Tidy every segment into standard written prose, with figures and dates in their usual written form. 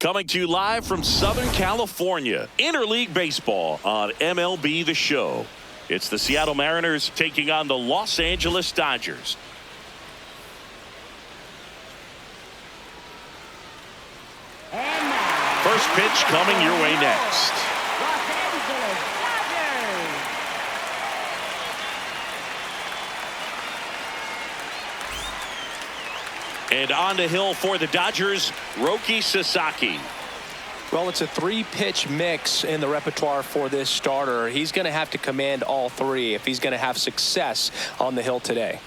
Coming to you live from Southern California, Interleague Baseball on MLB The Show. It's the Seattle Mariners taking on the Los Angeles Dodgers. First pitch coming your way next. Los Angeles Dodgers. And on the hill for the Dodgers, Roki Sasaki. Well, it's a three-pitch mix in the repertoire for this starter. He's going to have to command all three if he's going to have success on the hill today.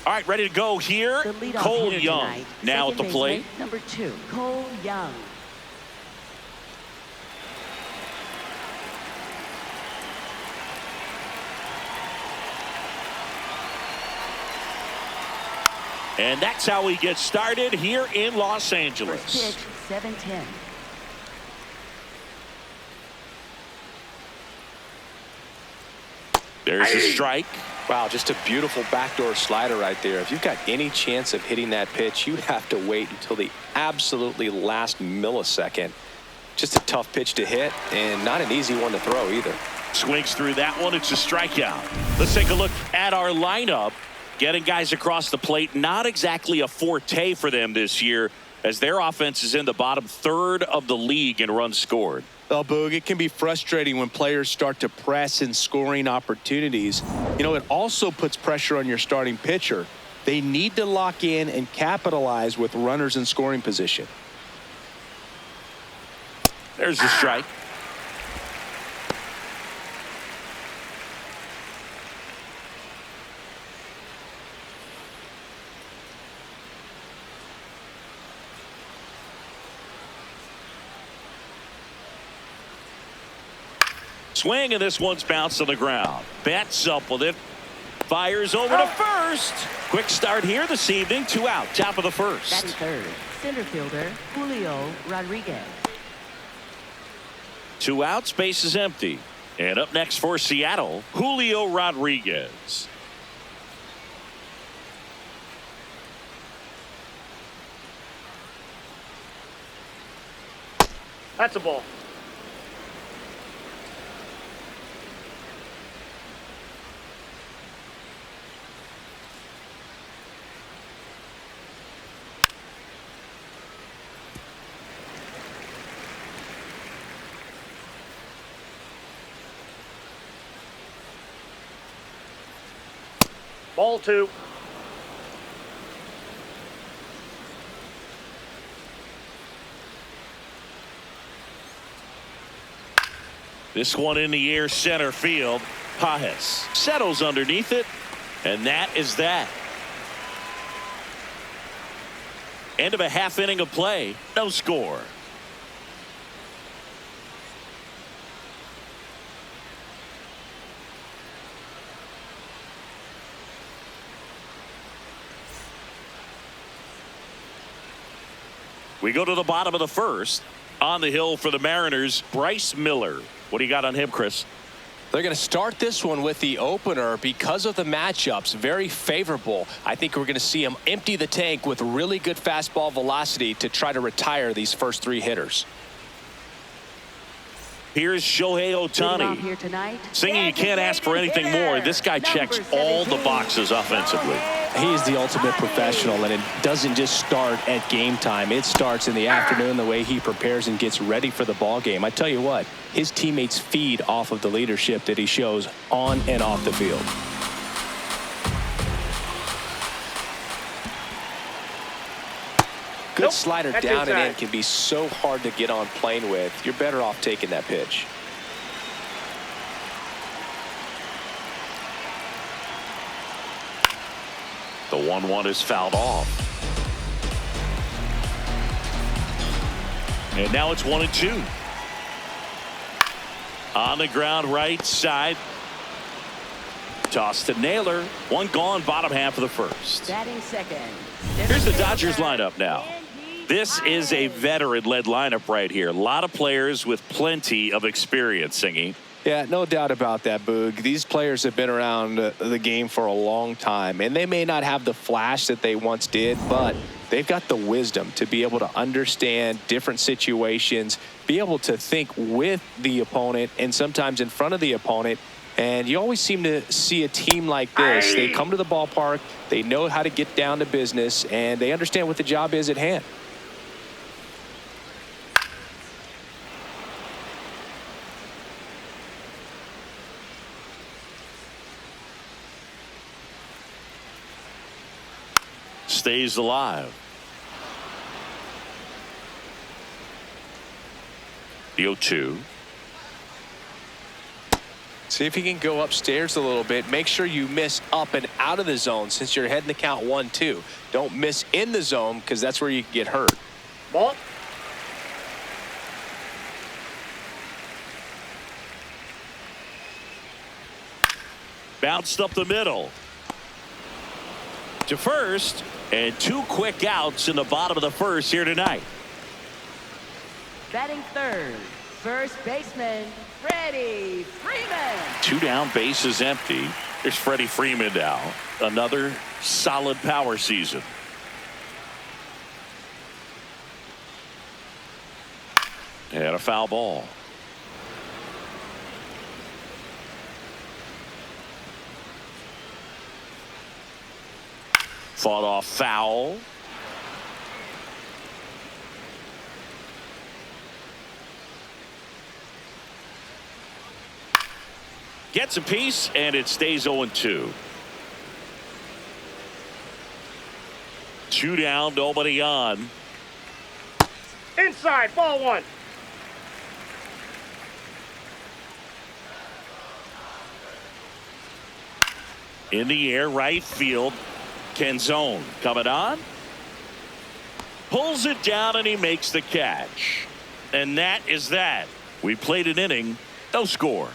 All right, ready to go here. Cole Young now at the plate. Number 2, Cole Young. And that's how we get started here in Los Angeles. First pitch, 7-10. There's a strike. Wow, just a beautiful backdoor slider right there. If you've got any chance of hitting that pitch, you have to wait until the absolutely last millisecond. Just a tough pitch to hit and not an easy one to throw either. Swings through that one. It's a strikeout. Let's take a look at our lineup. Getting guys across the plate, not exactly a forte for them this year, as their offense is in the bottom third of the league in runs scored. Well, Boog, it can be frustrating when players start to press in scoring opportunities. You know, it also puts pressure on your starting pitcher. They need to lock in and capitalize with runners in scoring position. There's the strike. Swing, and this one's bounced on the ground. Bats up with it. Fires over to first. Quick start here this evening. 2 out. Top of the first. Batting third, center fielder Julio Rodriguez. 2 outs. Base is empty. And up next for Seattle, Julio Rodriguez. That's a ball. Ball 2. This one in the air, center field. Pajes settles underneath it, and that is that. End of a half inning of play. No score. We go to the bottom of the first. On the hill for the Mariners, Bryce Miller. What do you got on him, Chris? They're going to start this one with the opener because of the matchups. Very favorable. I think we're going to see him empty the tank with really good fastball velocity to try to retire these first 3 hitters. Here's Shohei Ohtani. Here tonight, Singing, you can't ask for anything more. This guy checks all the boxes offensively. He is the ultimate professional, and it doesn't just start at game time. It starts in the afternoon, the way he prepares and gets ready for the ball game. I tell you what, his teammates feed off of the leadership that he shows on and off the field. Good slider down and in can be so hard to get on plane with. You're better off taking that pitch. The 1-1 is fouled off. And now it's 1-2. On the ground, right side. Toss to Naylor. One gone, bottom half of the first. batting second. Here's the Dodgers lineup now. This is a veteran-led lineup right here. A lot of players with plenty of experience, Singy. Yeah, no doubt about that, Boog. These players have been around the game for a long time, and they may not have the flash that they once did, but they've got the wisdom to be able to understand different situations, be able to think with the opponent and sometimes in front of the opponent. And you always seem to see a team like this. They come to the ballpark, they know how to get down to business, and they understand what the job is at hand. Stays alive. The 0-2. See if you can go upstairs a little bit. Make sure you miss up and out of the zone since you're heading the count 1-2. Don't miss in the zone because that's where you can get hurt. Ball. Bounced up the middle. To first, and 2 quick outs in the bottom of the first here tonight. Batting third, first baseman, Freddie Freeman. 2 down, bases empty. There's Freddie Freeman now. Another solid power season. And a foul ball. Fought off foul. Gets a piece, and it stays 0-2. 2 down, nobody on. Inside, ball 1. In the air, right field. Canzone coming on. Pulls it down, and he makes the catch. And that is that. We played an inning, no score.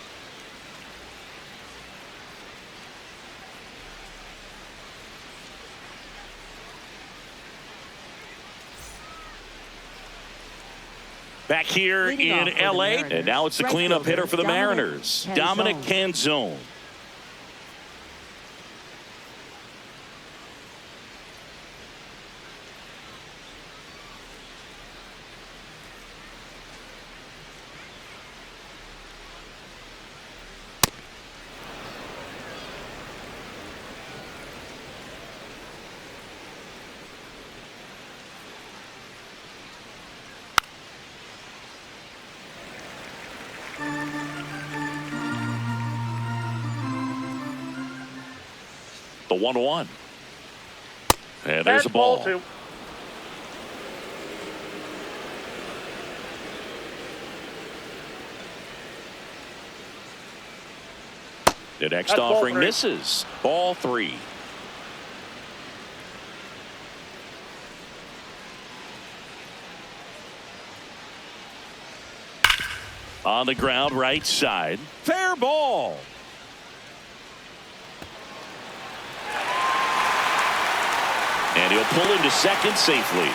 Back here Leading in off for the L.A., Mariners, and now it's the right cleanup fielder, hitter for the Dominic Mariners, Dominic Canzone. The 1-1. And there's a ball. 2. The next That's ball offering 3. misses. Ball 3. On the ground, right side. Fair ball. And he'll pull into second safely.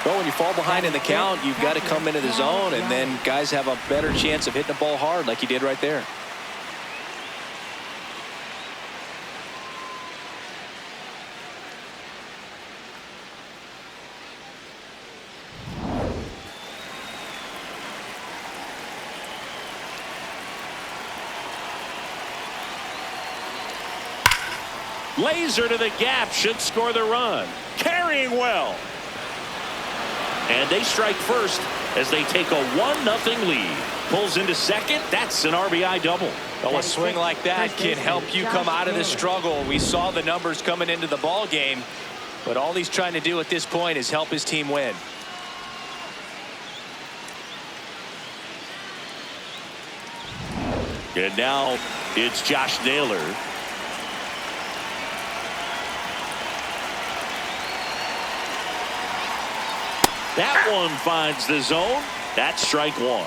Well, when you fall behind in the count, you've got to come into the zone, and then guys have a better chance of hitting the ball hard like he did right there. Laser to the gap, should score the run. Carrying well. And they strike first as they take a 1-0 lead. Pulls into second. That's an RBI double. Well, a swing like that can help you come out of the struggle. We saw the numbers coming into the ball game, but all he's trying to do at this point is help his team win. And now it's Josh Naylor. That one finds the zone. That's strike 1.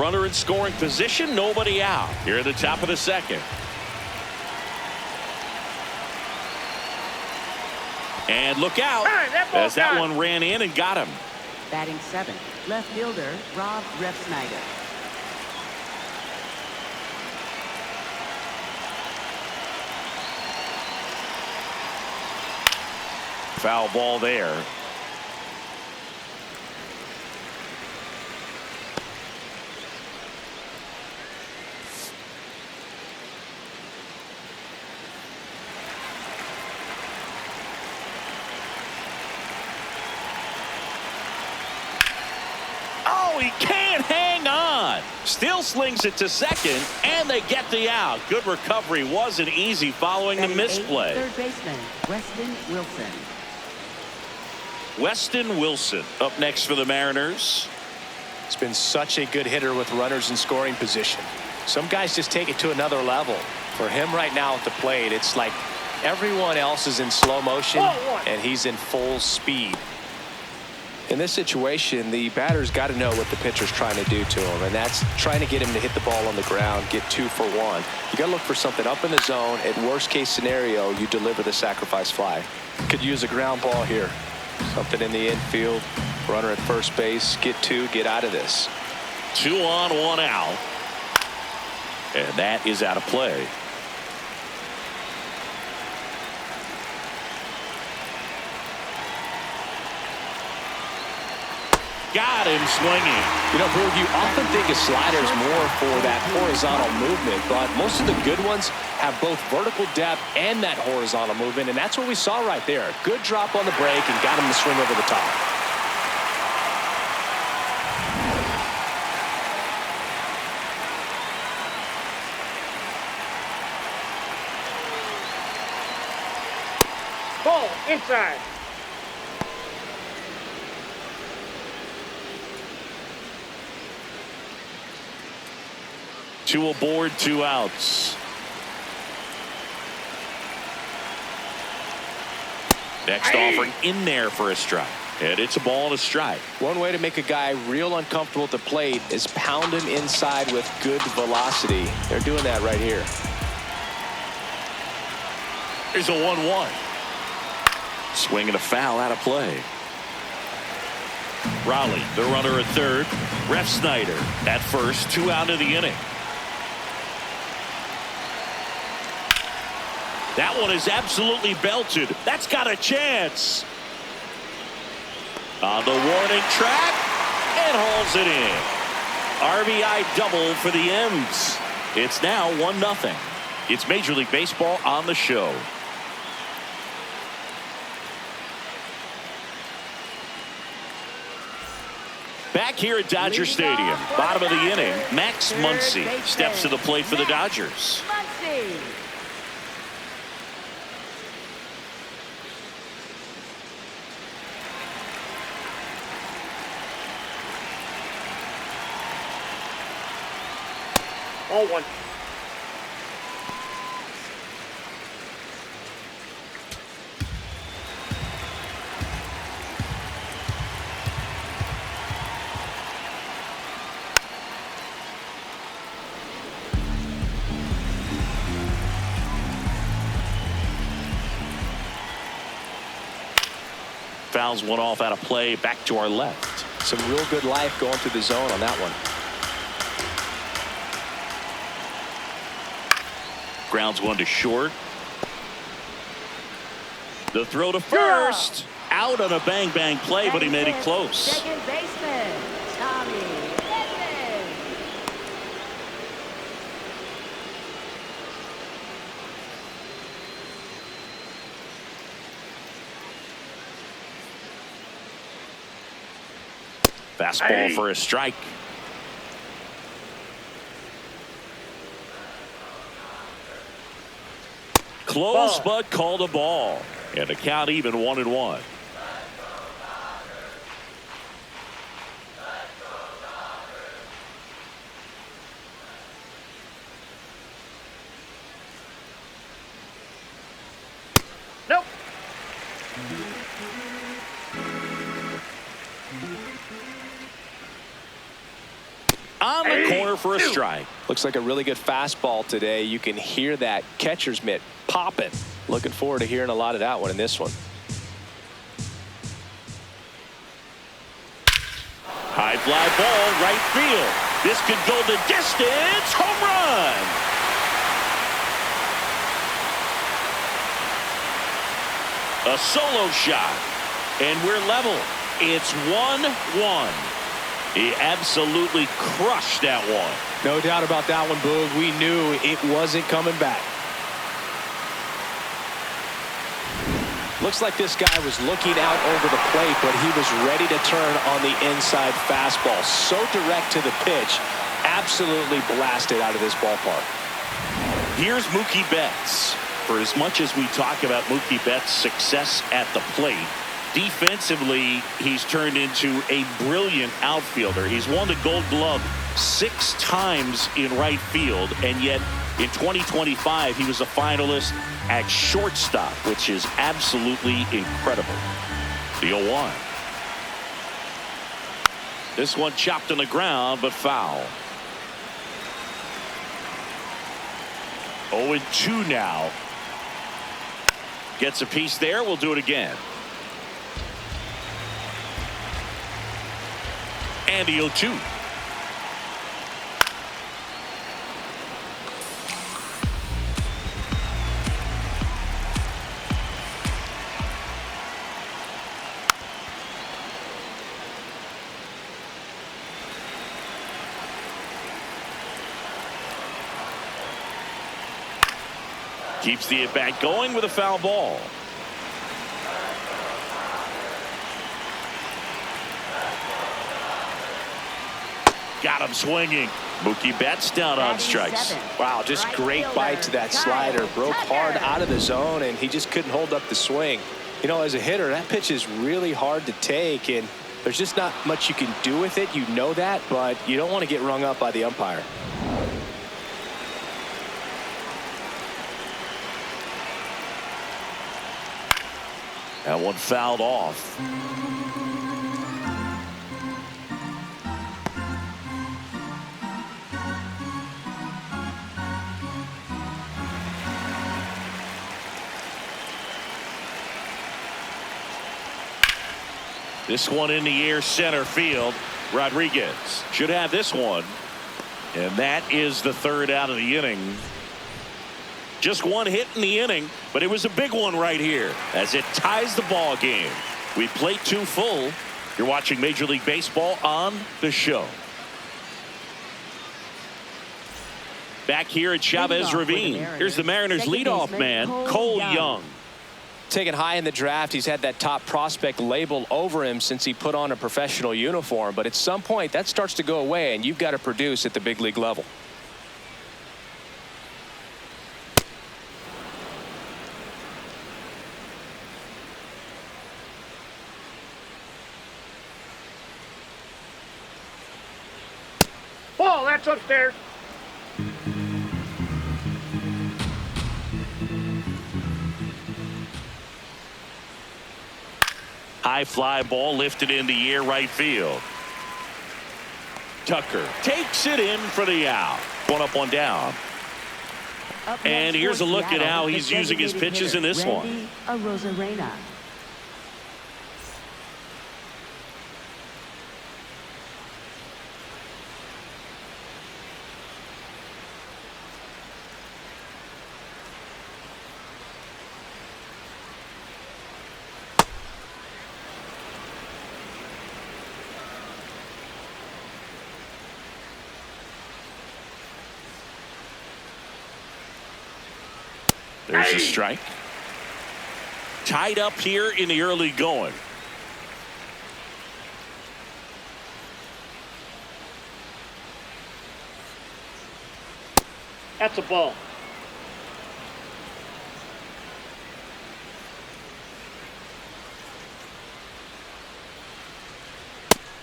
Runner in scoring position, nobody out. Here at the top of the second. And look out as that one ran in and got him. Batting 7th, left fielder Rob Refsnyder. Foul ball there. Oh, he can't hang on. Still slings it to second, and they get the out. Good recovery. Wasn't easy following the misplay. Third baseman Weston Wilson. Weston Wilson up next for the Mariners. He's been such a good hitter with runners in scoring position. Some guys just take it to another level. For him right now at the plate, it's like everyone else is in slow motion and he's in full speed. In this situation, the batter's got to know what the pitcher's trying to do to him, and that's trying to get him to hit the ball on the ground, get 2 for 1. You got to look for something up in the zone. At worst case scenario, you deliver the sacrifice fly. Could use a ground ball here. Something in the infield. Runner at first base. Get 2. Get out of this. 2 on, 1 out. And that is out of play. Got him swinging. You know, Boog, you often think a slider is more for that horizontal movement, but most of the good ones have both vertical depth and that horizontal movement, and that's what we saw right there. Good drop on the break and got him to swing over the top. Ball inside. Two aboard, 2 outs. Next offering in there for a strike. And it's a ball and a strike. One way to make a guy real uncomfortable at the plate is pound him inside with good velocity. They're doing that right here. Here's a 1-1. Swing and a foul out of play. Raleigh, the runner at third. Refsnyder at first, 2 out of the inning. That one is absolutely belted. That's got a chance. On the warning track, and hauls it in. RBI double for the M's. It's now 1-0. It's Major League Baseball on the show. Back here at Dodger Stadium, bottom of the inning, Max Muncy steps to the plate for the Dodgers. Muncy. Ball 1. Fouls one off out of play, back to our left. Some real good life going through the zone on that one. Grounds one to short. The throw to first. Out on a bang-bang play, but he made it close. Second baseman Tommy Edman. Fastball for a strike. Close, but called a ball. And the count even 1-1. Nope. On the corner for a strike. Looks like a really good fastball today. You can hear that catcher's mitt popping. Looking forward to hearing a lot of that one in this one. High fly ball, right field. This could go the distance. Home run. A solo shot. And we're level. It's 1-1. He absolutely crushed that one. No doubt about that one, Boog. We knew it wasn't coming back. Looks like this guy was looking out over the plate, but he was ready to turn on the inside fastball. So direct to the pitch. Absolutely blasted out of this ballpark. Here's Mookie Betts. For as much as we talk about Mookie Betts' success at the plate, defensively, he's turned into a brilliant outfielder. He's won the Gold Glove 6 times in right field, and yet in 2025, he was a finalist at shortstop, which is absolutely incredible. The 0-1. This one chopped on the ground, but foul. 0-2 now. Gets a piece there. We'll do it again. And the 0-2. Keeps the at-bat going with a foul ball. Got him swinging. Mookie Betts down on strikes. Wow, just great bite to that slider. Broke hard out of the zone, and he just couldn't hold up the swing. You know, as a hitter, that pitch is really hard to take, and there's just not much you can do with it. You know that, but you don't want to get rung up by the umpire. That one fouled off. This one in the air, center field. Rodriguez should have this one. And that is the 3rd out of the inning. Just one hit in the inning, but it was a big one right here as it ties the ball game. We played 2 full. You're watching Major League Baseball on the show. Back here at Chavez Ravine. Here's the Mariners leadoff man, Cole Young. Taken high in the draft, he's had that top prospect label over him since he put on a professional uniform. But at some point, that starts to go away, and you've got to produce at the big league level. Ball, that's upstairs. High fly ball lifted in the air, right field. Tucker takes it in for the out. One up, one down. And here's a look at how he's using his pitches in this one. Arozarena. There's a strike. Tied up here in the early going. That's a ball.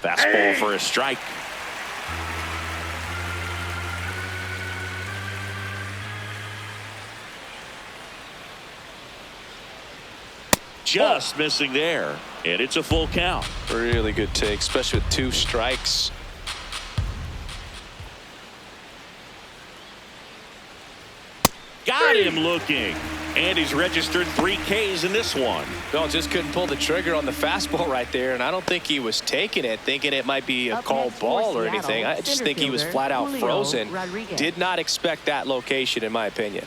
Fastball for a strike. Just missing there, and it's a full count. Really good take, especially with 2 strikes. Got him looking, And he's registered 3 Ks in this one. Well, just couldn't pull the trigger on the fastball right there, and I don't think he was taking it, thinking it might be a called ball or anything. I just think he was flat out frozen. Did not expect that location, in my opinion.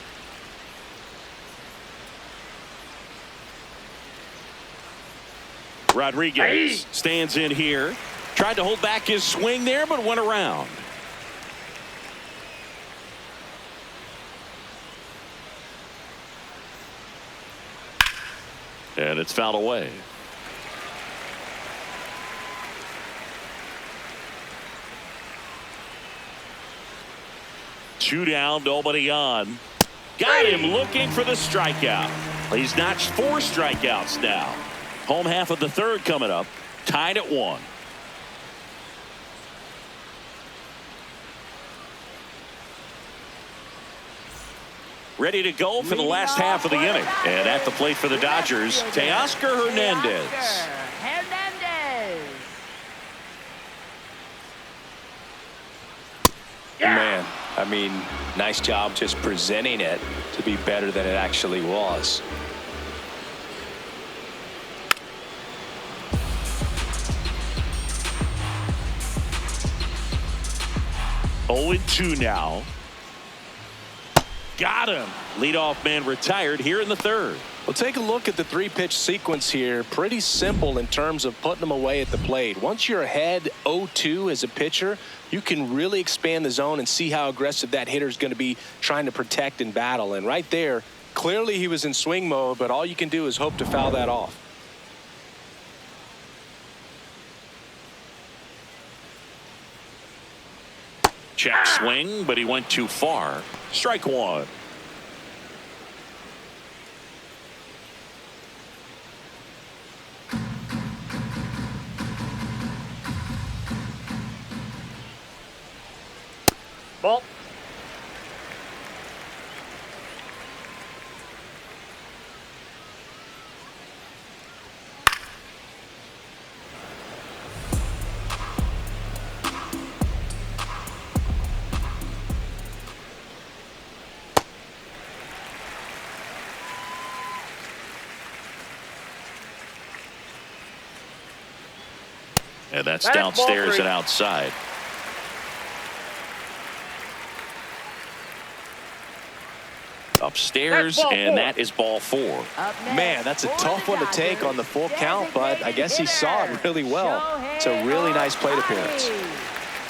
Rodriguez stands in here. Tried to hold back his swing there, but went around. And it's fouled away. Two down, nobody on. Got him looking for the strikeout. He's notched 4 strikeouts now. Home half of the third coming up. Tied at 1. Ready to go for the last half of the inning. And at the plate for the Dodgers, Teoscar Hernandez. Man, I mean, nice job just presenting it to be better than it actually was. Oh, 2 now. Got him. Leadoff man retired here in the third. Well, take a look at the 3-pitch sequence here. Pretty simple in terms of putting them away at the plate. Once you're ahead 0-2 as a pitcher, you can really expand the zone and see how aggressive that hitter is going to be trying to protect and battle. And right there, clearly he was in swing mode, but all you can do is hope to foul that off. Check swing, but he went too far. Strike 1. Ball. And that's downstairs and outside. Upstairs, and that is ball 4. Man, that's a tough one to take on the full count, but I guess he saw it really well. It's a really nice plate appearance.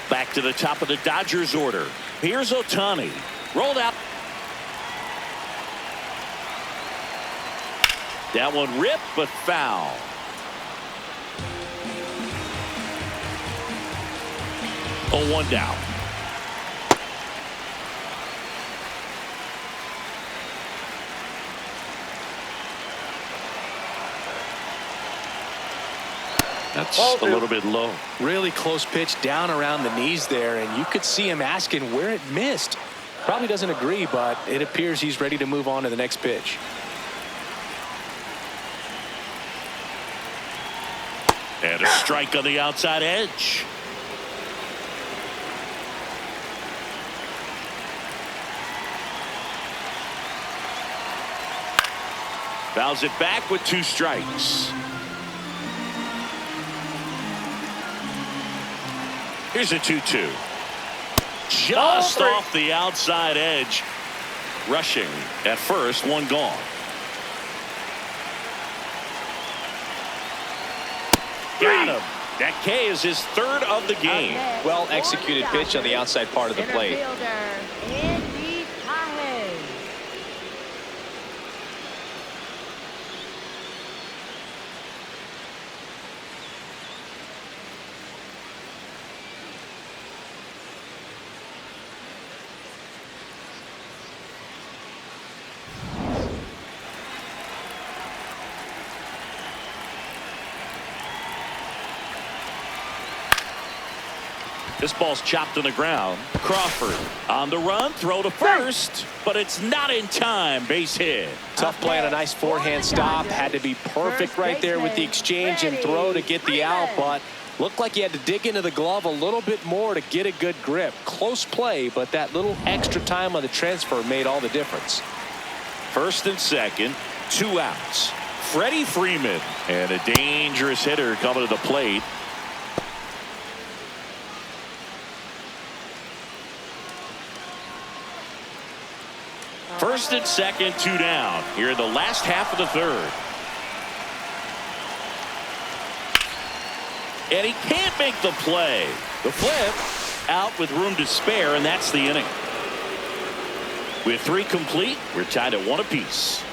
Back to the top of the Dodgers order. Here's Ohtani. Rolled out. That one ripped, but foul. Oh, 1 down. That's a little bit low. Really close pitch down around the knees there, and you could see him asking where it missed. Probably doesn't agree, but it appears he's ready to move on to the next pitch. And a strike on the outside edge. Fouls it back with 2 strikes. Here's a 2-2. Just off the outside edge. Rushing at first, 1 gone. Got him. That K is his 3rd of the game. Well executed pitch on the outside part of the plate. This ball's chopped on the ground. Crawford on the run, throw to first, but it's not in time. Base hit. Tough play on a nice forehand stop. Had to be perfect right there with the exchange and throw to get the out, but looked like he had to dig into the glove a little bit more to get a good grip. Close play, but that little extra time on the transfer made all the difference. First and second, 2 outs. Freddie Freeman, and a dangerous hitter coming to the plate. First and second, 2 down here in the last half of the third. And he can't make the play. The flip out with room to spare, and that's the inning. With 3 complete, we're tied at 1 apiece.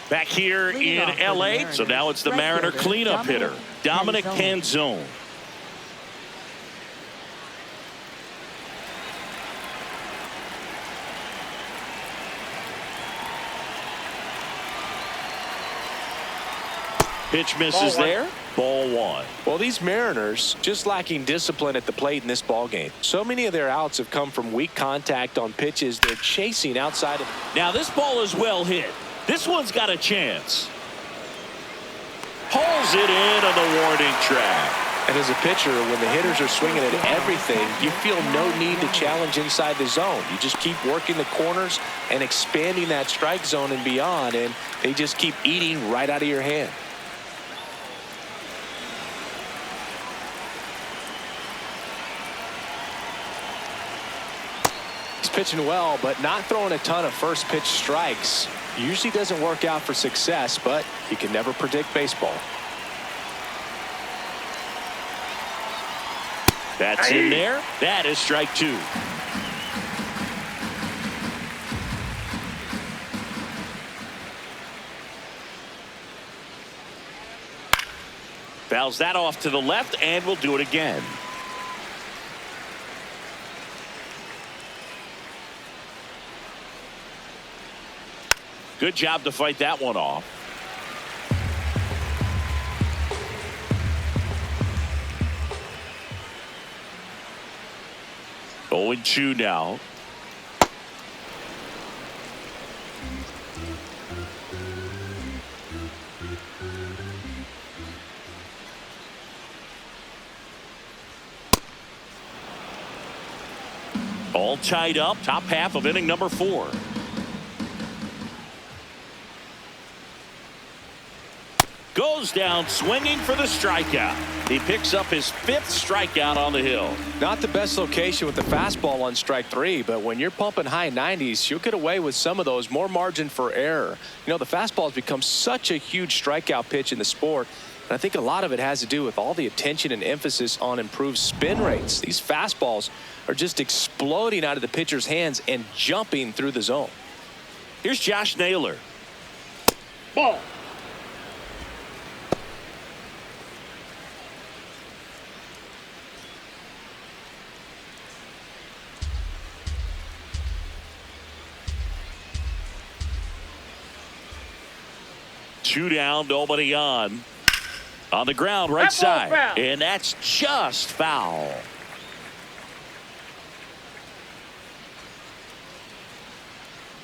Back here in L.A., so now it's the Mariner cleanup hitter, Dominic Canzone. Pitch misses there. Ball 1. Well, these Mariners just lacking discipline at the plate in this ball game. So many of their outs have come from weak contact on pitches they're chasing outside of. Now this ball is well hit. This one's got a chance. Pulls it in on the warning track. And as a pitcher, when the hitters are swinging at everything, you feel no need to challenge inside the zone. You just keep working the corners and expanding that strike zone and beyond, and they just keep eating right out of your hand. He's pitching well, but not throwing a ton of first pitch strikes. Usually doesn't work out for success, but you can never predict baseball. That's in there. That is strike 2. Fouls that off to the left, and we'll do it again. Good job to fight that one off. Going 2 now. All tied up. Top half of inning number 4. Goes down swinging for the strikeout. He picks up his 5th strikeout on the hill. Not the best location with the fastball on strike 3, but when you're pumping high 90s, you'll get away with some of those. More margin for error. You know, the fastball has become such a huge strikeout pitch in the sport, and I think a lot of it has to do with all the attention and emphasis on improved spin rates. These fastballs are just exploding out of the pitcher's hands and jumping through the zone. Here's Josh Naylor. Ball. Two down, nobody on. On the ground, right side. And that's just foul.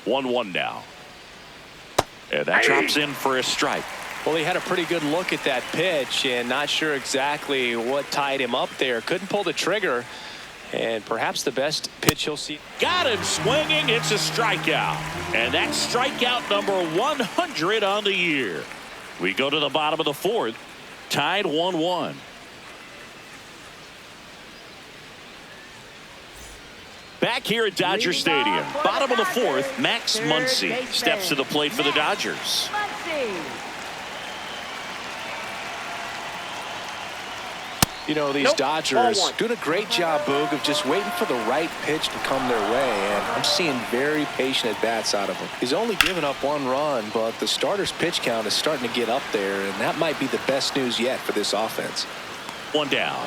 One now. And that drops in for a strike. Well, he had a pretty good look at that pitch and not sure exactly what tied him up there. Couldn't pull the trigger. And perhaps the best pitch he'll see. Got him swinging. It's a strikeout. And that's strikeout number 100 on the year. We go to the bottom of the 4th. Tied 1-1. Back here at Dodger Stadium. Bottom of the 4th. Max Muncy steps to the plate for the Dodgers. You know, these Dodgers doing a great job, Boog, of just waiting for the right pitch to come their way, and I'm seeing very patient at-bats out of him. He's only given up 1 run, but the starter's pitch count is starting to get up there, and that might be the best news yet for this offense. 1 down.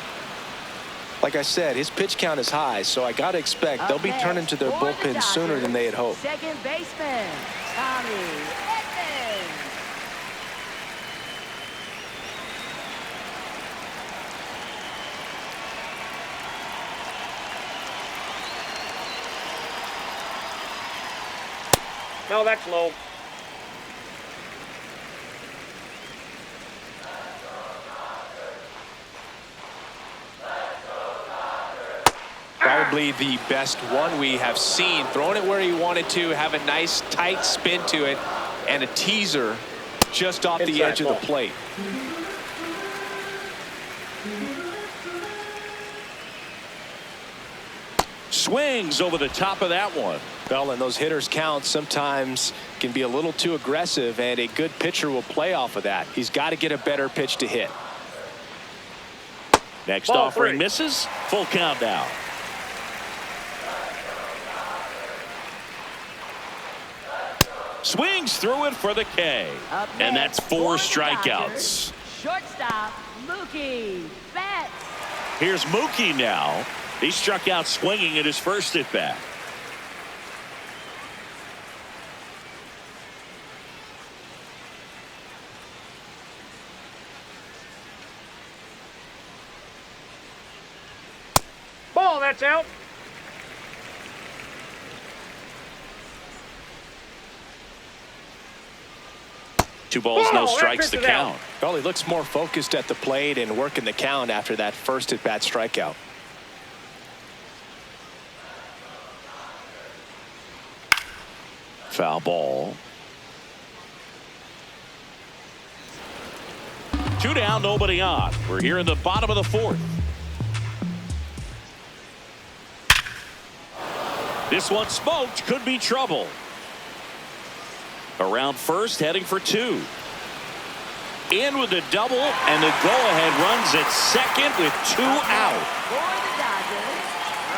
Like I said, his pitch count is high, so I got to expect they'll be turning to their bullpen sooner than they had hoped. Second baseman, Tommy Edman. No, that's low. probably the best one we have seen. Throwing it where he wanted to, have a nice tight spin to it, and a teaser just off the edge of the plate. Swings over the top of that one. Well, and those hitters' counts sometimes can be a little too aggressive, and a good pitcher will play off of that. He's got to get a better pitch to hit. Next offering misses. Full count now. Swings through it for the K. And that's 4 strikeouts. Shortstop, Mookie Betts. Here's Mookie now. He struck out swinging at his first at bat. Ball, that's out. Two balls, no strikes, the count. Well, he looks more focused at the plate and working the count after that first at bat strikeout. Foul ball. 2 down, nobody on. We're here in the bottom of the 4th. This one smoked, could be trouble. Around first, heading for 2. In with the double, and the go-ahead runs at second with 2 out.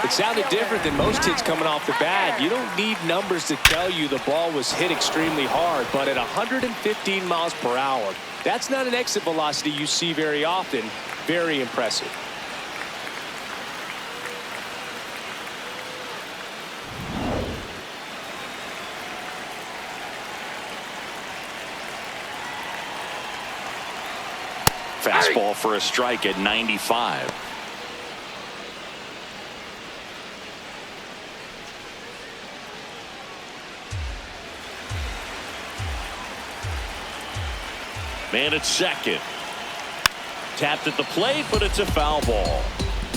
It sounded different than most hits coming off the bat. You don't need numbers to tell you the ball was hit extremely hard, but at 115 miles per hour, that's not an exit velocity you see very often. Very impressive. Fastball for a strike at 95. Man at second. Tapped at the plate, but it's a foul ball.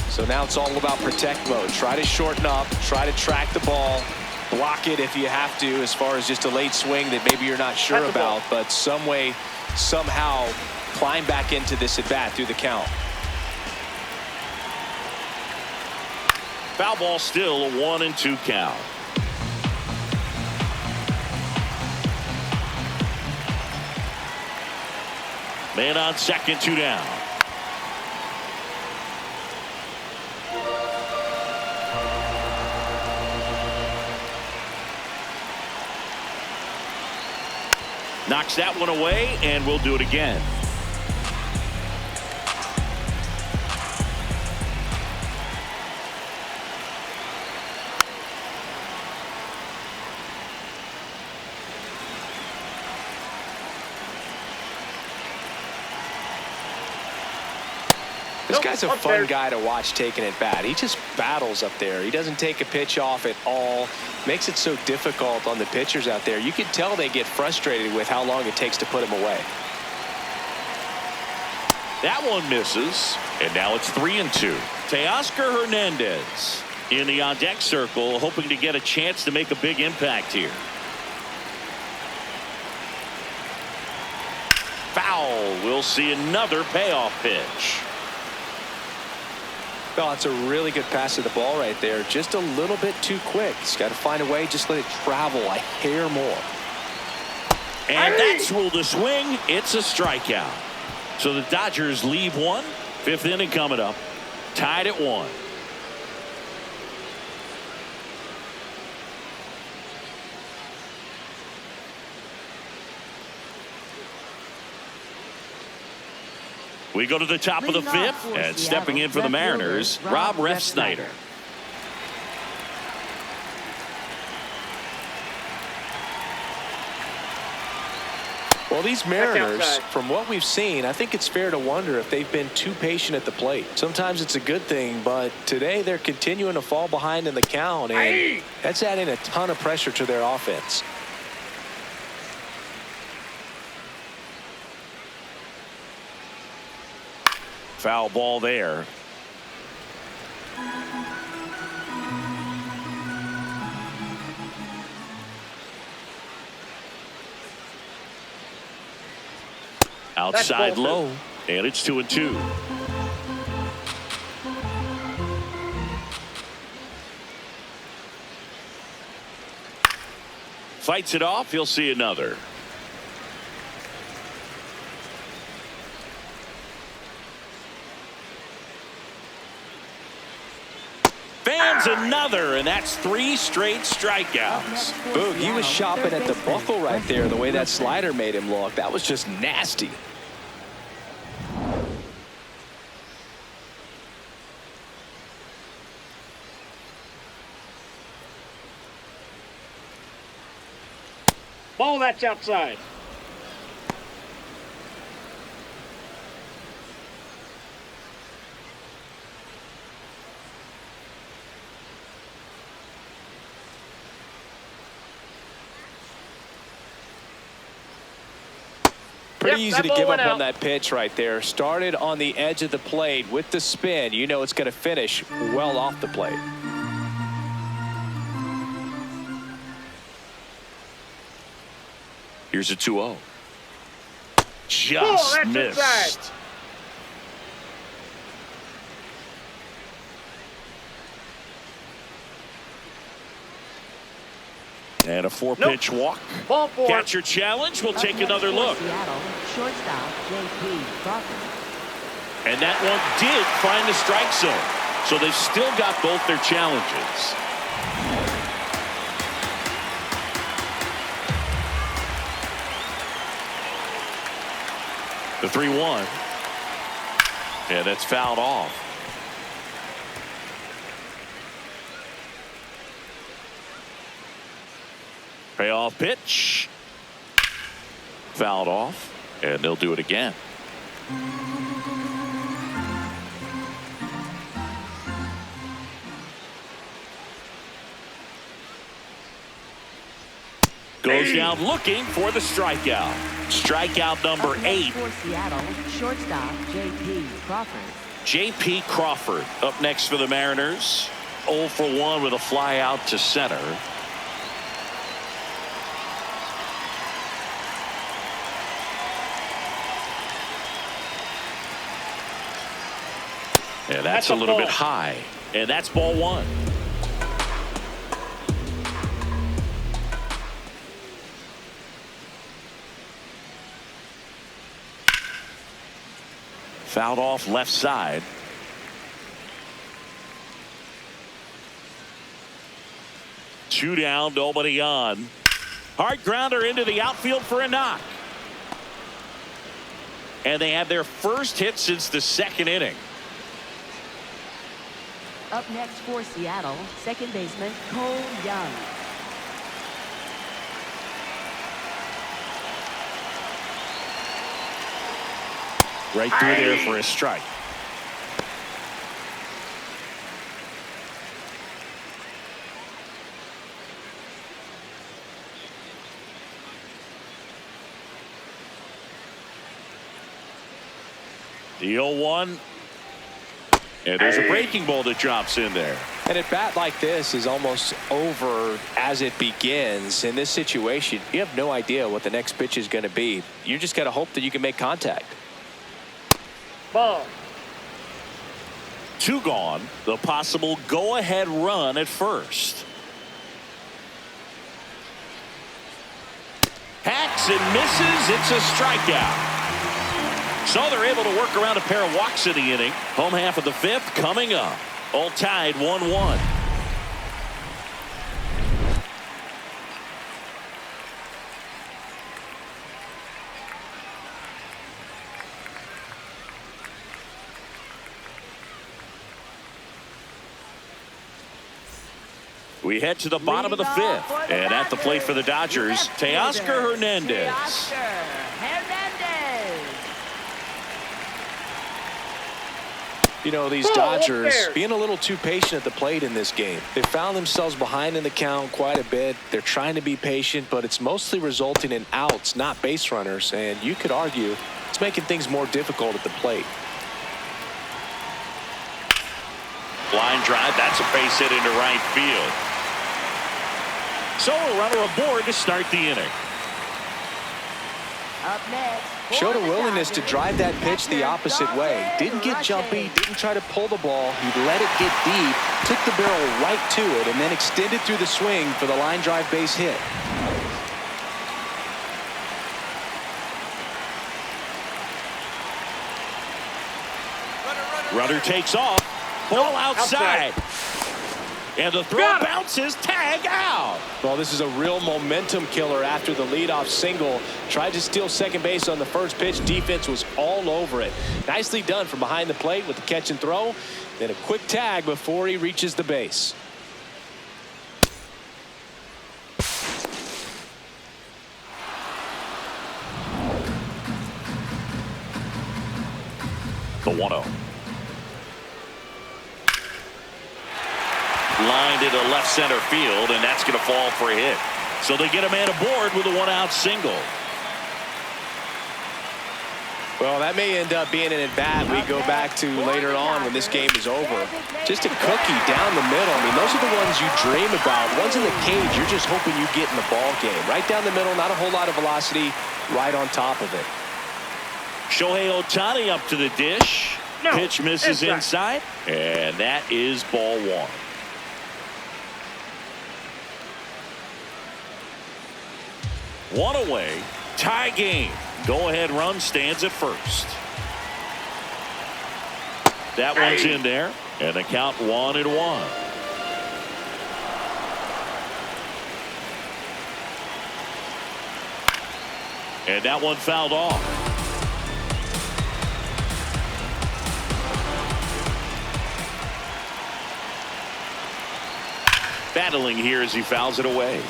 So now it's all about protect mode. Try to shorten up, try to track the ball, block it if you have to, as far as just a late swing that maybe you're not sure about, but some way, somehow climb back into this at bat through the count. Foul ball, still a 1-2 count. Man on second, 2 down. Knocks that one away, and we'll do it again. This guy's a fun guy to watch taking at bat. He just battles up there. He doesn't take a pitch off at all. Makes it so difficult on the pitchers out there. You can tell they get frustrated with how long it takes to put him away. That one misses, and now it's 3-2. Teoscar Hernandez in the on-deck circle, hoping to get a chance to make a big impact here. Foul. We'll see another payoff pitch. Oh, it's a really good pass to the ball right there. Just a little bit too quick. He's got to find a way. Just let it travel a hair more. And that's ruled a swing. It's a strikeout. So the Dodgers leave one. 5th inning coming up. Tied at 1. We go to the top of the 5th, and stepping in for the Mariners, Rob Refsnyder. Well, these Mariners, from what we've seen, I think it's fair to wonder if they've been too patient at the plate. Sometimes it's a good thing, but today they're continuing to fall behind in the count, and that's adding a ton of pressure to their offense. Foul ball there. Outside ball low, and it's 2-2. Fights it off. He'll see another. Fans another, and that's 3 straight strikeouts. Boog, he was shopping at the buckle right there, the way that slider made him look. That was just nasty. Ball, that's outside. Pretty Yep, easy that to ball give up went on out. that pitch right there. Started on the edge of the plate with the spin. You know it's going to finish well off the plate. Here's a 2-0. Oh, Just that's missed. inside. And a 4-pitch walk. Ball 4. Catcher challenge. We'll Up take next another for look. Seattle, shortstop J.P. Crawford. And that one did find the strike zone. So they've still got both their challenges. The 3-1. And that's fouled off. Payoff pitch. Fouled off. And they'll do it again. Goes down looking for the strikeout. Strikeout number Up 8. next for Seattle, shortstop J.P. Crawford. J.P. Crawford up next for the Mariners. 0 for 1 with a fly out to center. And that's a little bit high. And that's ball 1. Fouled off left side. Two down, nobody on. Hard grounder into the outfield for a knock. And they have their first hit since the 2nd inning. Up next for Seattle, second baseman Cole Young. Right through there for a strike. The 0-1. And there's a breaking ball that drops in there. And a bat like this is almost over as it begins. In this situation, you have no idea what the next pitch is going to be. You just got to hope that you can make contact. Ball. 2 gone. The possible go-ahead run at first. Hacks and misses. It's a strikeout. So they're able to work around a pair of walks in the inning. Home half of the 5th coming up. All tied 1-1. We head to the bottom of the 5th. And at the plate for the Dodgers, Teoscar Hernandez. Teoscar Hernandez. You know, these Dodgers being a little too patient at the plate in this game. They found themselves behind in the count quite a bit. They're trying to be patient, but it's mostly resulting in outs, not base runners. And you could argue it's making things more difficult at the plate. Line drive. That's a base hit into right field. So a runner aboard to start the inning. Up next Showed a willingness to drive that pitch the opposite way. Didn't get jumpy, didn't try to pull the ball. He let it get deep, took the barrel right to it, and then extended through the swing for the line drive base hit. Runner takes off. Ball outside. And the throw bounces. Tag out. Well, this is a real momentum killer after the leadoff single. Tried to steal second base on the first pitch. Defense was all over it. Nicely done from behind the plate with the catch and throw. Then a quick tag before he reaches the base. The 1-0. Lined into left center field, and that's going to fall for a hit. So they get a man aboard with a one-out single. Well, that may end up being an at-bat we go back to later on when this game is over. Just a cookie down the middle. I mean, those are the ones you dream about. Ones in the cage, you're just hoping you get in the ball game. Right down the middle, not a whole lot of velocity, right on top of it. Shohei Ohtani up to the dish. Pitch misses inside, and that is ball one. One away, tie game. Go-ahead run stands at first. That one's in there, and the count 1-1. And that one fouled off. Battling here as he fouls it away.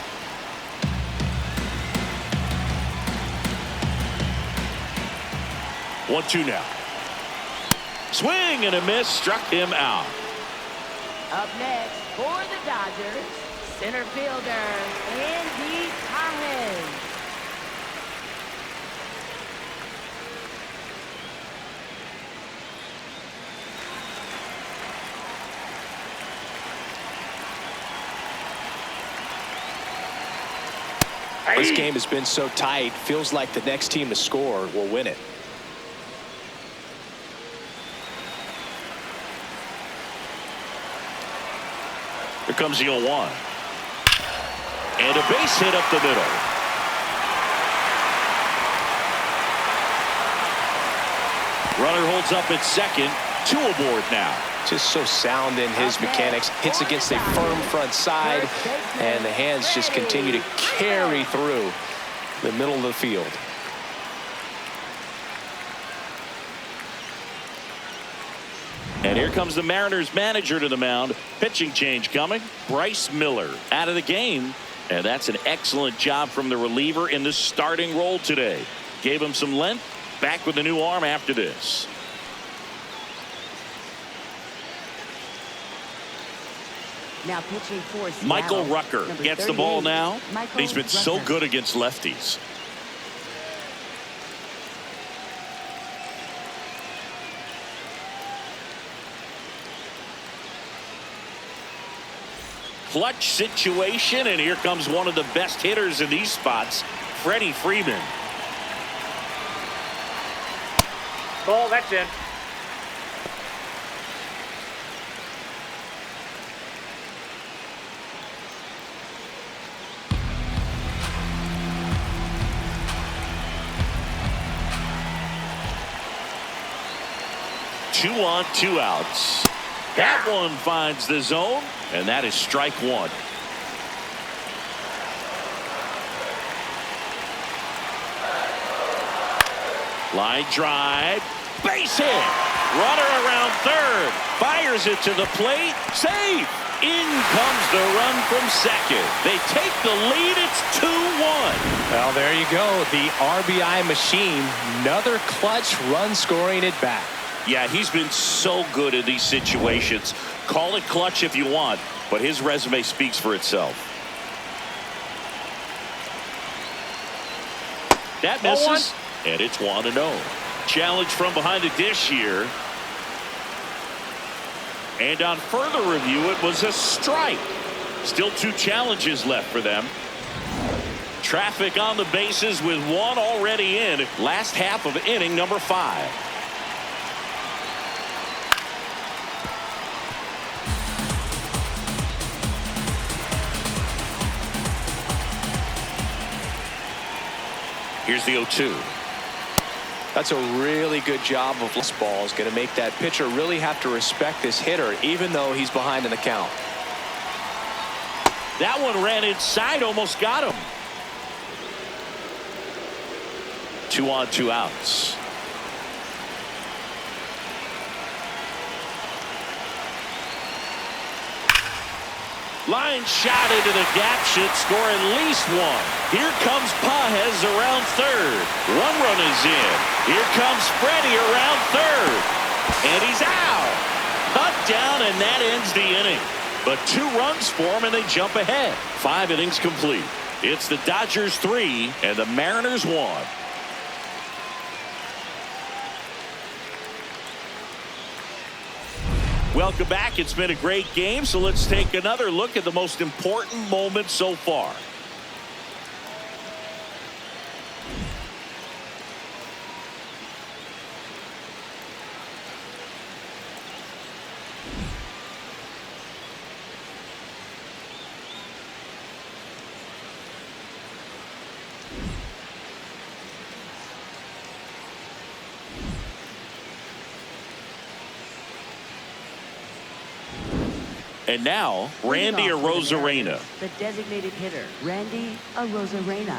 1-2 now. Swing and a miss, struck him out. Up next for the Dodgers, center fielder Andy Collins. This game has been so tight. Feels like the next team to score will win it. Here comes the 0-1. And a base hit up the middle. Runner holds up at second. 2 aboard now. Just so sound in his mechanics. Hits against a firm front side, and the hands just continue to carry through the middle of the field. And here comes the Mariners manager to the mound. Pitching change coming. Bryce Miller out of the game. And that's an excellent job from the reliever in the starting role today. Gave him some length. Back with the new arm after this. Now pitching for Seattle, Michael Rucker number gets the ball 38, now. Michael He's been so Rucker. good against lefties. Clutch situation, and here comes one of the best hitters in these spots, Freddie Freeman. Ball, that's in. Two on, 2 outs. That one finds the zone, and that is strike one. Line drive, base hit. Runner around third, fires it to the plate, safe. In comes the run from second. They take the lead. It's 2-1. Well, there you go. The RBI machine. Another clutch run scoring at bat. Yeah, he's been so good in these situations. Call it clutch if you want, but his resume speaks for itself. That misses, and it's 1-0. Challenge from behind the dish here. And on further review, it was a strike. Still 2 challenges left for them. traffic on the bases with one already in. Last half of inning number 5. Here's the 0-2. That's a really good job of this ball. Is going to make that pitcher really have to respect this hitter, even though he's behind in the count. That one ran inside, almost got him. 2 on, 2 outs. Line shot into the gap should score at least one. Here comes Pajes around third. 1 run is in. Here comes Freddie around third. And he's out. Cut down, and that ends the inning. But 2 runs for him, and they jump ahead. 5 innings complete. It's the Dodgers 3 and the Mariners 1. Welcome back. It's been a great game, so let's take another look at the most important moment so far. And now, Randy Arozarena. The designated hitter, Randy Arozarena.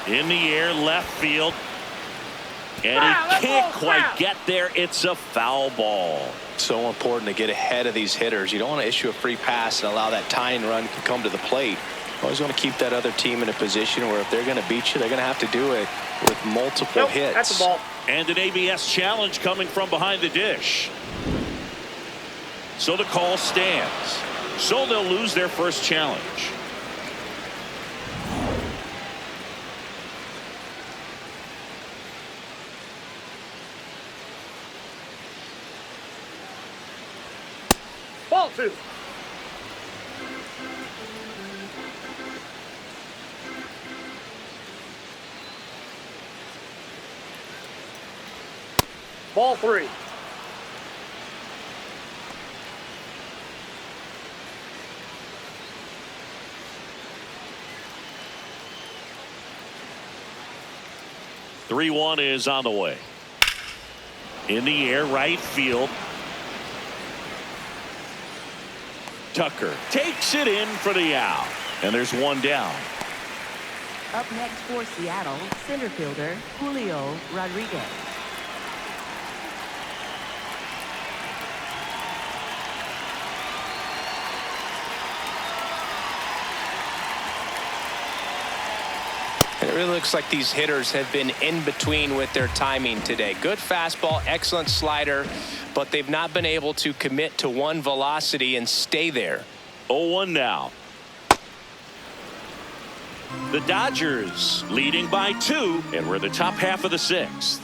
In the air, left field. And he can't quite get there. It's a foul ball. So important to get ahead of these hitters. You don't want to issue a free pass and allow that tying run to come to the plate. You always want to keep that other team in a position where if they're going to beat you, they're going to have to do it with multiple hits. That's a ball. And an ABS challenge coming from behind the dish. So the call stands. So they'll lose their first challenge. Ball 2. Ball 3. Three 1 is on the way. In the air, right field. Tucker takes it in for the out. And there's one down. Up next for Seattle, center fielder Julio Rodriguez. And it really looks like these hitters have been in between with their timing today. Good fastball, excellent slider, but they've not been able to commit to one velocity and stay there. 0-1 now. The Dodgers leading by 2, and we're the top half of the 6th.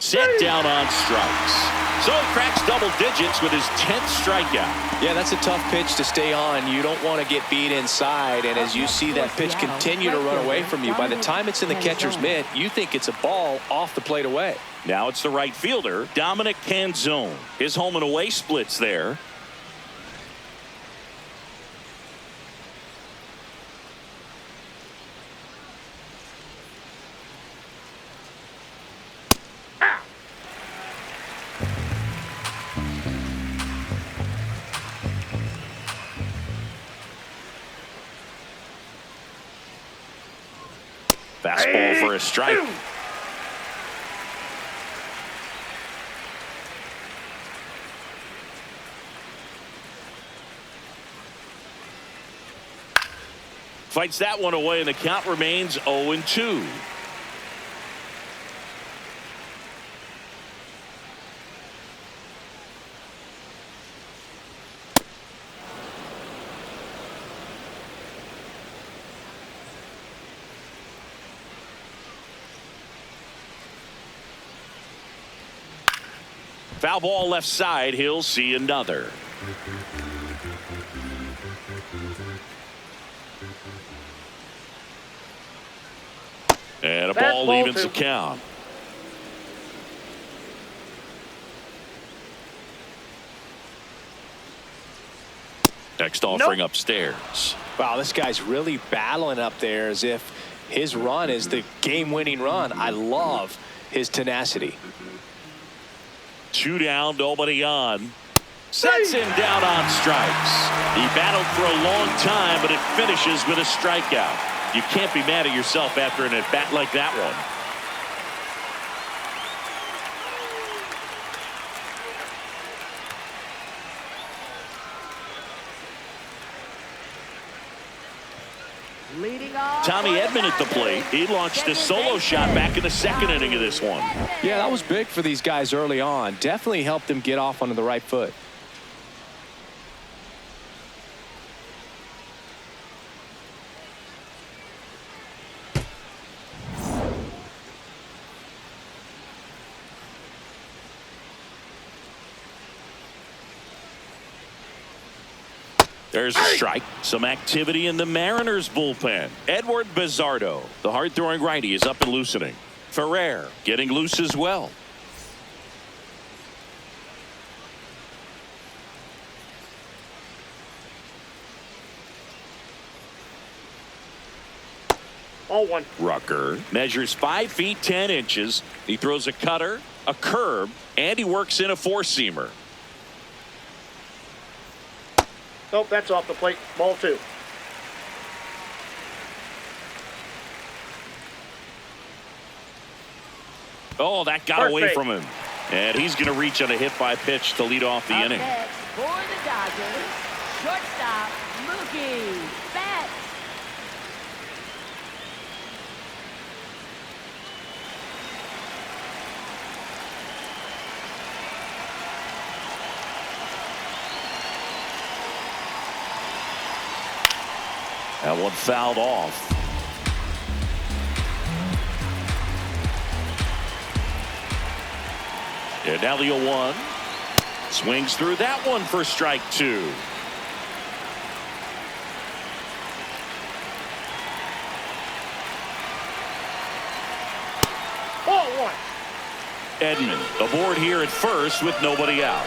Set down on strikes. So he cracks double digits with his 10th strikeout. Yeah, that's a tough pitch to stay on. You don't want to get beat inside, and as you see that pitch continue to run away from you, by the time it's in the catcher's mitt, you think it's a ball off the plate away. Now it's the right fielder, Dominic Canzone. His home and away splits there. Fastball for a strike. Fights that one away, and the count remains 0-2. Foul ball left side. He'll see another. And a ball evens the count. Next offering upstairs. Wow, this guy's really battling up there as if his run is the game-winning run. I love his tenacity. 2 down, nobody on. Sets him down on strikes. He battled for a long time, but it finishes with a strikeout. You can't be mad at yourself after an at-bat like that one. Leading off Tommy Edman at the plate. He launched a solo shot back in the second inning of this one. Yeah, that was big for these guys early on. Definitely helped them get off onto the right foot. There's a strike. Some activity in the Mariners bullpen. Edward Bizzardo, the hard-throwing righty, is up and loosening. Ferrer getting loose as well. All one. Rucker measures 5 feet 10 inches. He throws a cutter, a curve, and he works in a four-seamer. Nope, that's off the plate. Ball 2. Oh, that got First away base. from him. And he's going to reach on a hit-by-pitch to lead off the Up inning. next for the Dodgers, shortstop Mookie Betts. That one fouled off. And now the 0-1. Swings through that one for strike 2. Ball 1. Edman aboard here at first with nobody out.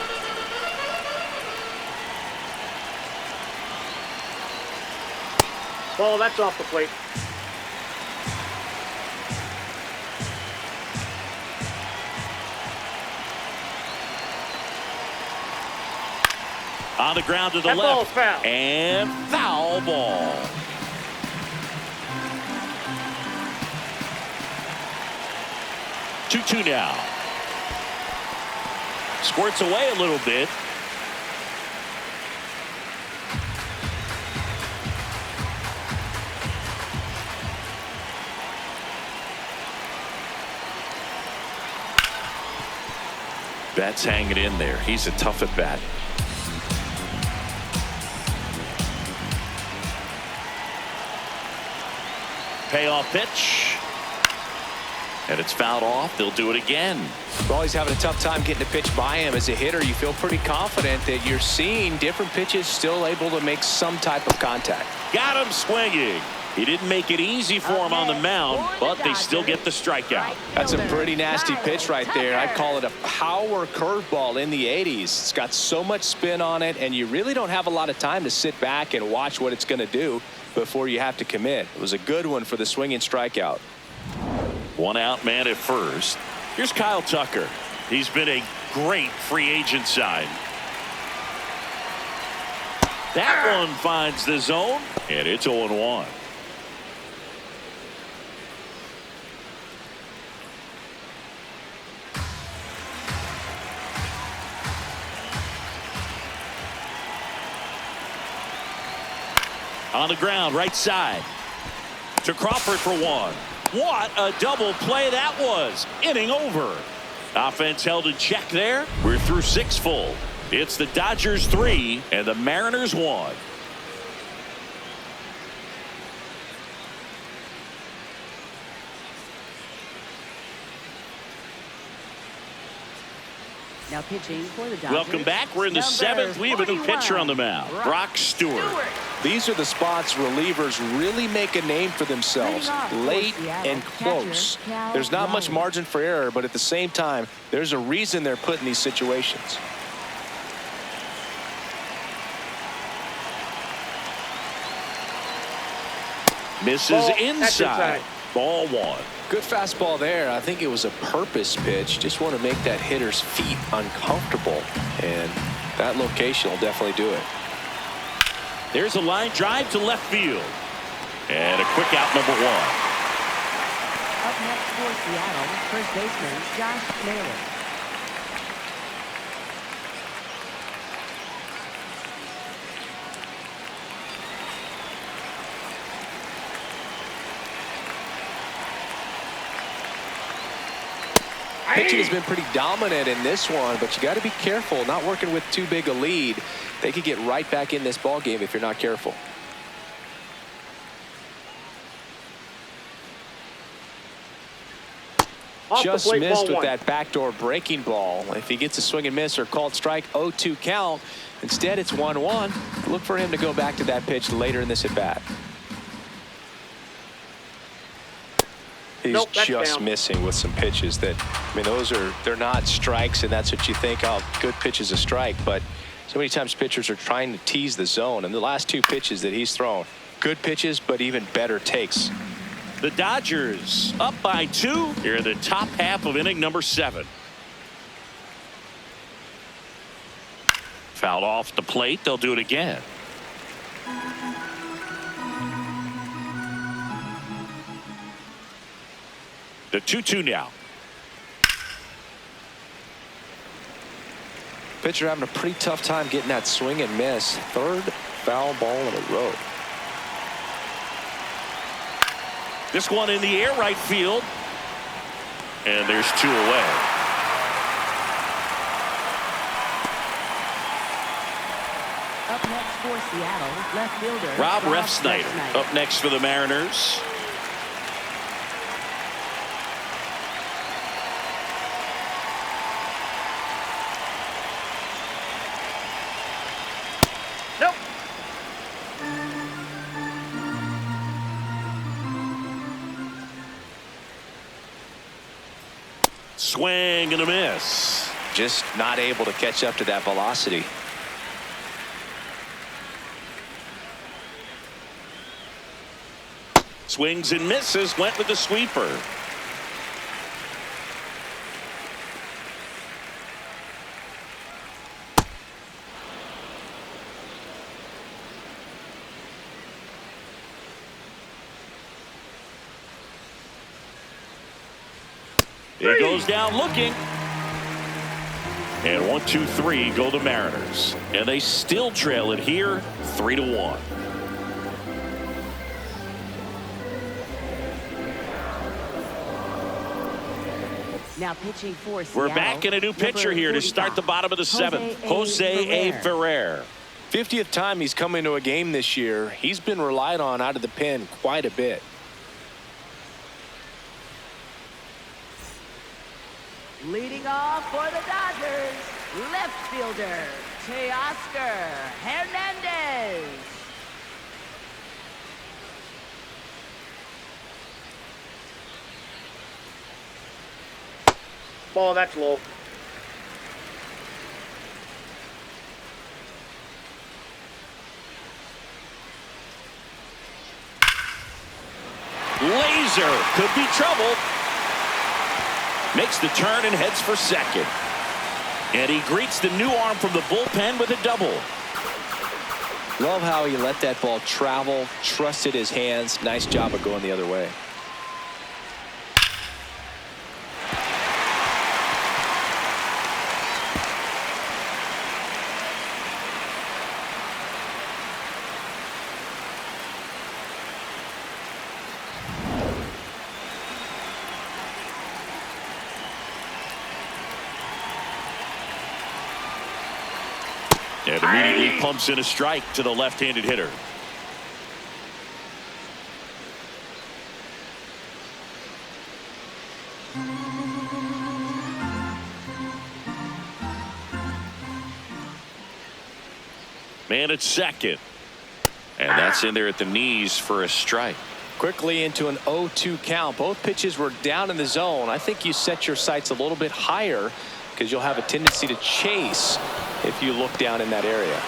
Ball, that's off the plate. On the ground to the That ball's left. foul. And foul ball. Two now. Squirts away a little bit. Betts hanging in there. He's a tough at bat. Payoff pitch. And it's fouled off. They'll do it again. Well, he's having a tough time getting a pitch by him. As a hitter, you feel pretty confident that you're seeing different pitches still able to make some type of contact. Got him swinging. He didn't make it easy for him on the mound, but they still get the strikeout. That's a pretty nasty pitch right there. I'd call it a power curveball in the 80s. It's got so much spin on it, and you really don't have a lot of time to sit back and watch what it's going to do before you have to commit. It was a good one for the swinging strikeout. 1 out, man at first. Here's Kyle Tucker. He's been a great free agent sign. That one finds the zone, and it's 0-1. On the ground, right side. To Crawford for one. What a double play that was. Inning over. Offense held in check there. We're through 6 full. It's the Dodgers 3 and the Mariners 1. Now pitching for the Dodgers. Welcome back. We're in the 7th. We have a new pitcher on the mound. Brock Stewart. These are the spots relievers really make a name for themselves, late and close. There's not much margin for error, but at the same time, there's a reason they're put in these situations. Misses That's inside. Ball 1. Good fastball there. I think it was a purpose pitch. Just want to make that hitter's feet uncomfortable, and that location will definitely do it. There's a line drive to left field. And a quick out, number 1. Up next for Seattle, first baseman Josh Naylor. Pitching has been pretty dominant in this one, but you got to be careful. Not working with too big a lead. They could get right back in this ball game if you're not careful. Just missed with that backdoor breaking ball. If he gets a swing and miss or called strike, 0-2 count. Instead, it's 1-1. Look for him to go back to that pitch later in this at bat. He's just missing with some pitches that, I mean, they're not strikes, and that's what you think, oh, good pitch is a strike. But so many times pitchers are trying to tease the zone, and the last 2 pitches that he's thrown, good pitches, but even better takes. The Dodgers up by 2 here in the top half of inning number 7. Fouled off the plate. They'll do it again. The 2-2 now. Pitcher having a pretty tough time getting that swing and miss. 3rd foul ball in a row. This one in the air, right field. And there's 2 away. Up next for Seattle, left fielder Rob Refsnyder up next for the Mariners. Nope. Swing and a miss. Just not able to catch up to that velocity. Swings and misses. Went with the sweeper. It goes down looking. And 1, 2, 3 go the Mariners. And they still trail it here 3-1. Now pitching for Seattle. We're back in a new pitcher here to start the bottom of the 7th. Jose A. Ferrer. 50th time he's come into a game this year. He's been relied on out of the pen quite a bit. Leading off for the Dodgers, left fielder Teoscar Hernandez. Ball, that's low. Laser could be trouble. Makes the turn and heads for second. And he greets the new arm from the bullpen with a double. Love how he let that ball travel, trusted his hands. Nice job of going the other way. And immediately pumps in a strike to the left-handed hitter. Man at second. And that's in there at the knees for a strike. Quickly into an 0-2 count. Both pitches were down in the zone. I think you set your sights a little bit higher because you'll have a tendency to chase if you look down in that area.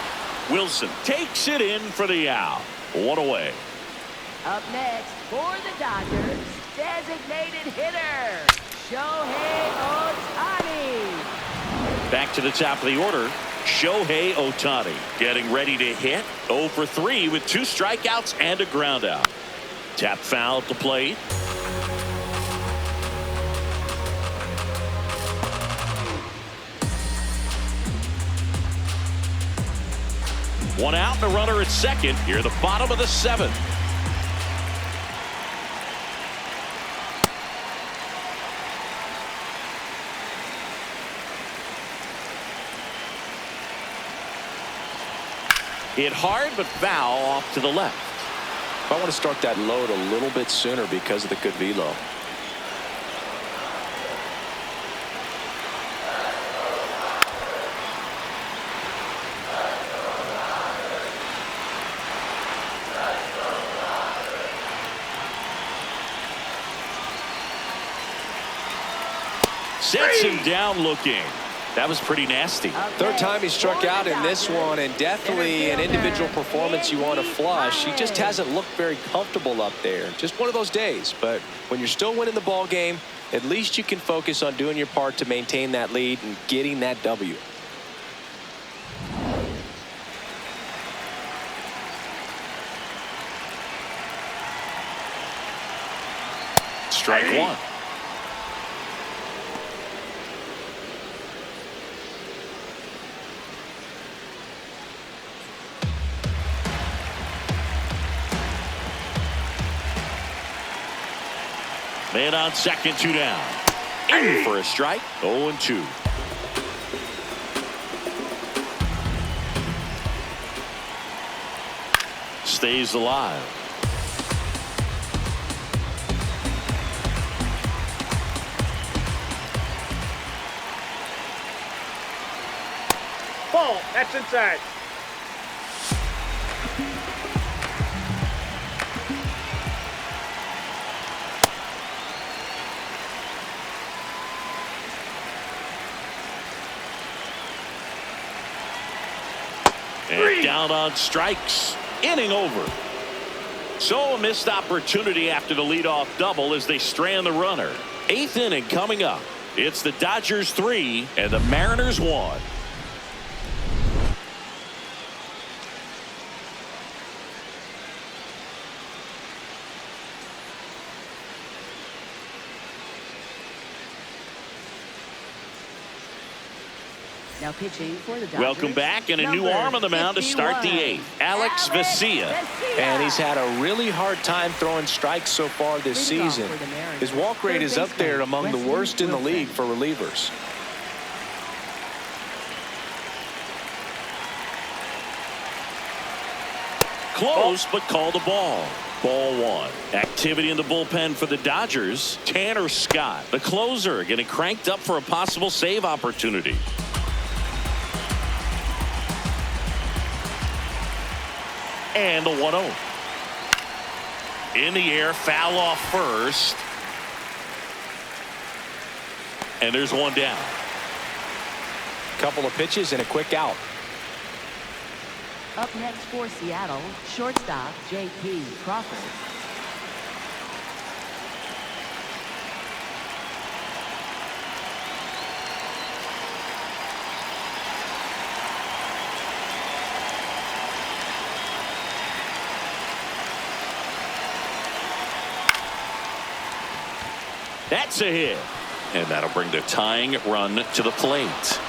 Wilson takes it in for the out. One away. Up next for the Dodgers, designated hitter, Shohei Ohtani. Back to the top of the order, Shohei Ohtani getting ready to hit. 0 for 3 with 2 strikeouts and a ground out. Tap foul at the plate. One out and a runner at second. Here at the bottom of the 7th. Hit hard but foul off to the left. I want to start that load a little bit sooner because of the good velo. Sets him down looking. That was pretty nasty. Third time he struck out in this one, and definitely an individual performance you want to flush. He just hasn't looked very comfortable up there. Just one of those days. But when you're still winning the ball game, at least you can focus on doing your part to maintain that lead and getting that W. Strike one. Man on second, 2 down. In for a strike. 0-2. Stays alive. Ball. That's inside. And down on strikes. Inning over. So a missed opportunity after the leadoff double as they strand the runner. 8th inning coming up. It's the Dodgers 3 and the Mariners 1. Now pitching for the Dodgers. Welcome back, and a new number arm on the mound to start the 51, 8th. Alex Vesia. And he's had a really hard time throwing strikes so far this season. His walk rate is up there among the worst in the league for relievers. Close, but called a ball. Ball 1. Activity in the bullpen for the Dodgers. Tanner Scott, the closer, getting cranked up for a possible save opportunity. And the 1-0. In the air, foul off first. And there's one down. Couple of pitches and a quick out. Up next for Seattle, shortstop J.P. Crawford. That's a hit. And that'll bring the tying run to the plate.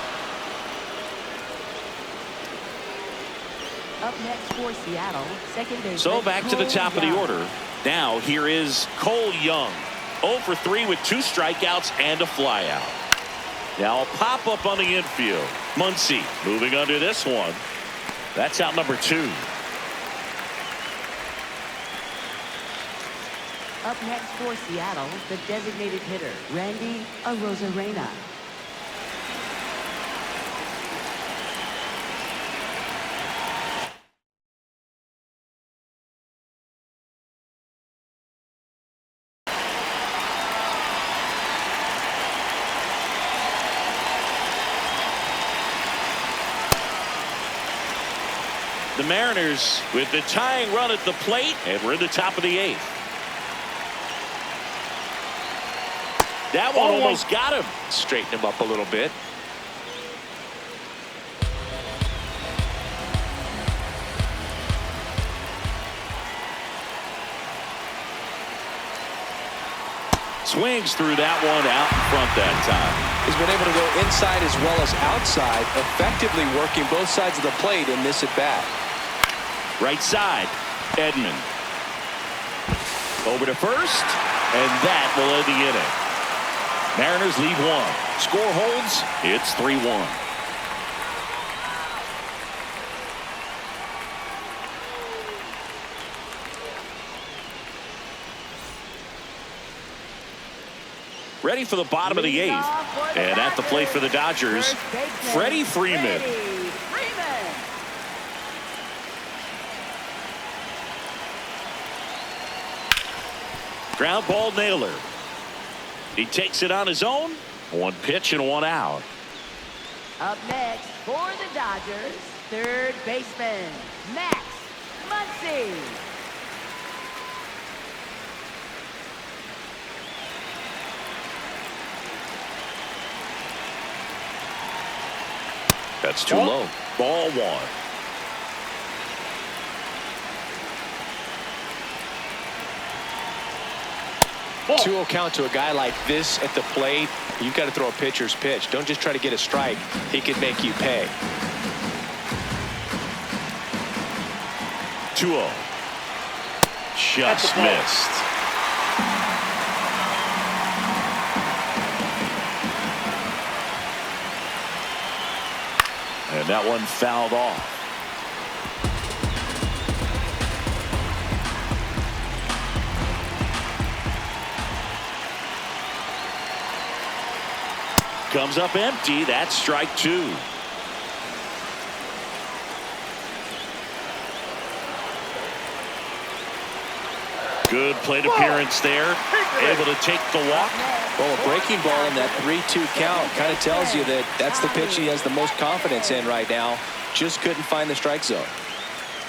Up next for Seattle, second baseman. So back to the top of the order. Now here is Cole Young. 0 for 3 with 2 strikeouts and a flyout. Now a pop up on the infield. Muncy moving under this one. That's out number 2. Up next for Seattle, the designated hitter, Randy Arozarena. The Mariners with the tying run at the plate, and we're in the top of the 8th. That one almost got him. Straighten him up a little bit. Swings through that one out in front that time. He's been able to go inside as well as outside, effectively working both sides of the plate in this at-bat. Right side, Edman. Over to first, and that will end the inning. Mariners lead 1. Score holds, it's 3-1. Ready for the bottom of the 8th. And at the plate for the Dodgers, Freddie Freeman. Ground ball nailer. He takes it on his own. 1 pitch and 1 out. Up next for the Dodgers, third baseman, Max Muncy. That's too low. Ball 1. 2-0 count to a guy like this at the plate. You've got to throw a pitcher's pitch. Don't just try to get a strike. He could make you pay. 2-0. Just missed. And that one fouled off. Comes up empty. That's strike 2. Good plate appearance there. Able to take the walk. Well, a breaking ball in that 3-2 count kind of tells you that that's the pitch he has the most confidence in right now. Just couldn't find the strike zone.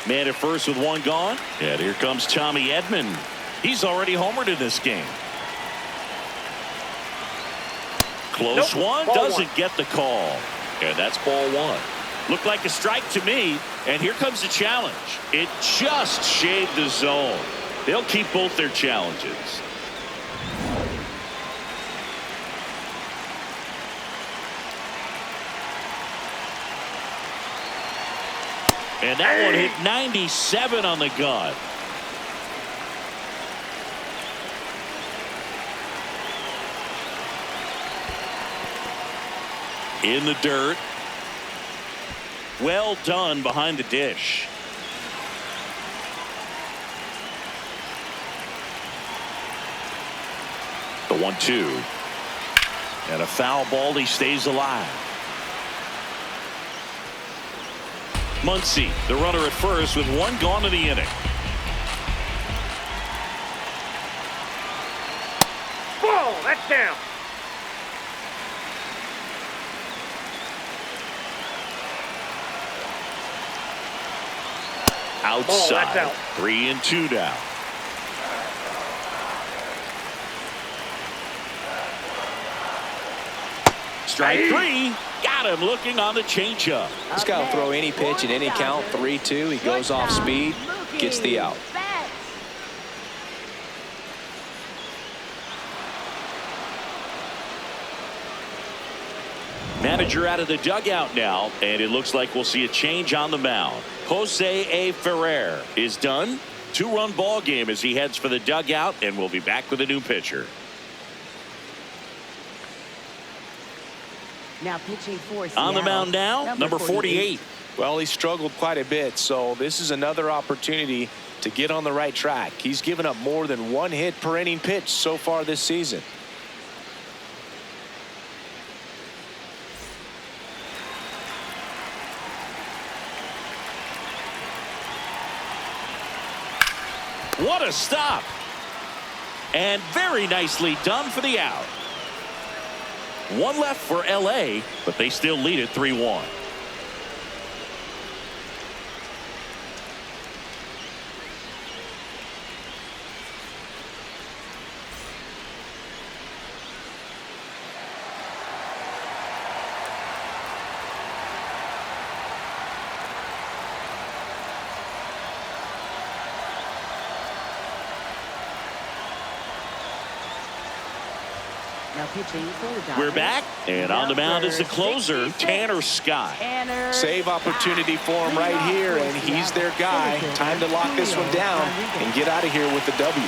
Man at first with 1 gone. And here comes Tommy Edman. He's already homered in this game. Close one. Doesn't get the call. And that's ball 1. Looked like a strike to me. And here comes the challenge. It just shaved the zone. They'll keep both their challenges. And that one hit 97 on the gun. In the dirt. Well done behind the dish. The 1-2. And a foul ball. He stays alive. Muncy, the runner at first, with 1 gone in the inning. Ball, that's down. Outside. That's out. 3-2 now. Strike 3. Got him looking on the changeup. This guy will throw any pitch in any count. 3-2. He goes off speed, gets the out. Manager out of the dugout now, and it looks like we'll see a change on the mound. Jose A. Ferrer is done. 2-run ball game as he heads for the dugout, and we'll be back with a new pitcher. Now pitching for On the Seattle, mound now, number 48. Well, he struggled quite a bit, so this is another opportunity to get on the right track. He's given up more than one hit per inning pitch so far this season. What a stop. And very nicely done for the out. One left for LA, but they still lead it 3-1. Now pitching for the Dodgers. We're back, and on the mound is the closer, Tanner Scott. Save opportunity for him right here, and he's their guy. Time to lock this one down and get out of here with the W.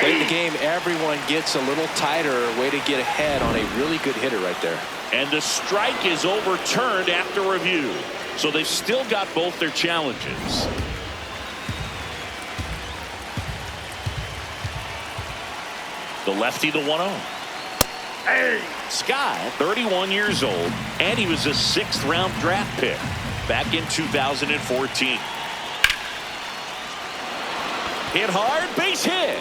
Late in the game, everyone gets a little tighter. Way to get ahead on a really good hitter right there. And the strike is overturned after review. So they've still got both their challenges. The lefty, the 1-0. Hey. Scott, 31 years old, and he was a 6th-round draft pick back in 2014. Hit hard, base hit.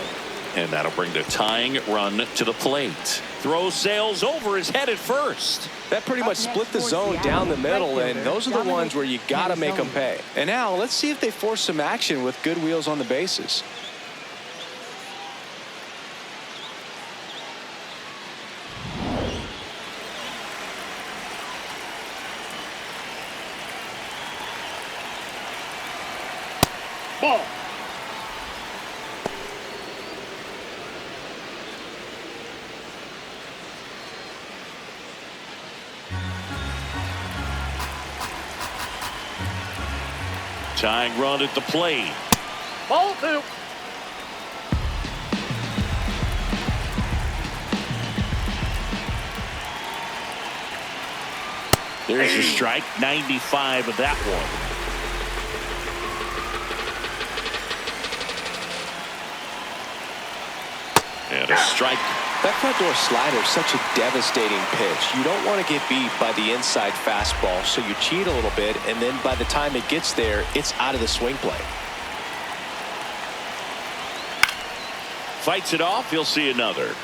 And that'll bring the tying run to the plate. Throw sails over his head at first. That pretty much split the zone down the middle, and those are the ones where you got to make them pay. And now let's see if they force some action with good wheels on the bases. Ball. Tying run at the plate. Ball 2. There's your strike, 95 of that one. And a strike. That front door slider is such a devastating pitch. You don't want to get beat by the inside fastball, so you cheat a little bit, and then by the time it gets there, it's out of the swing play. Fights it off. He'll see another.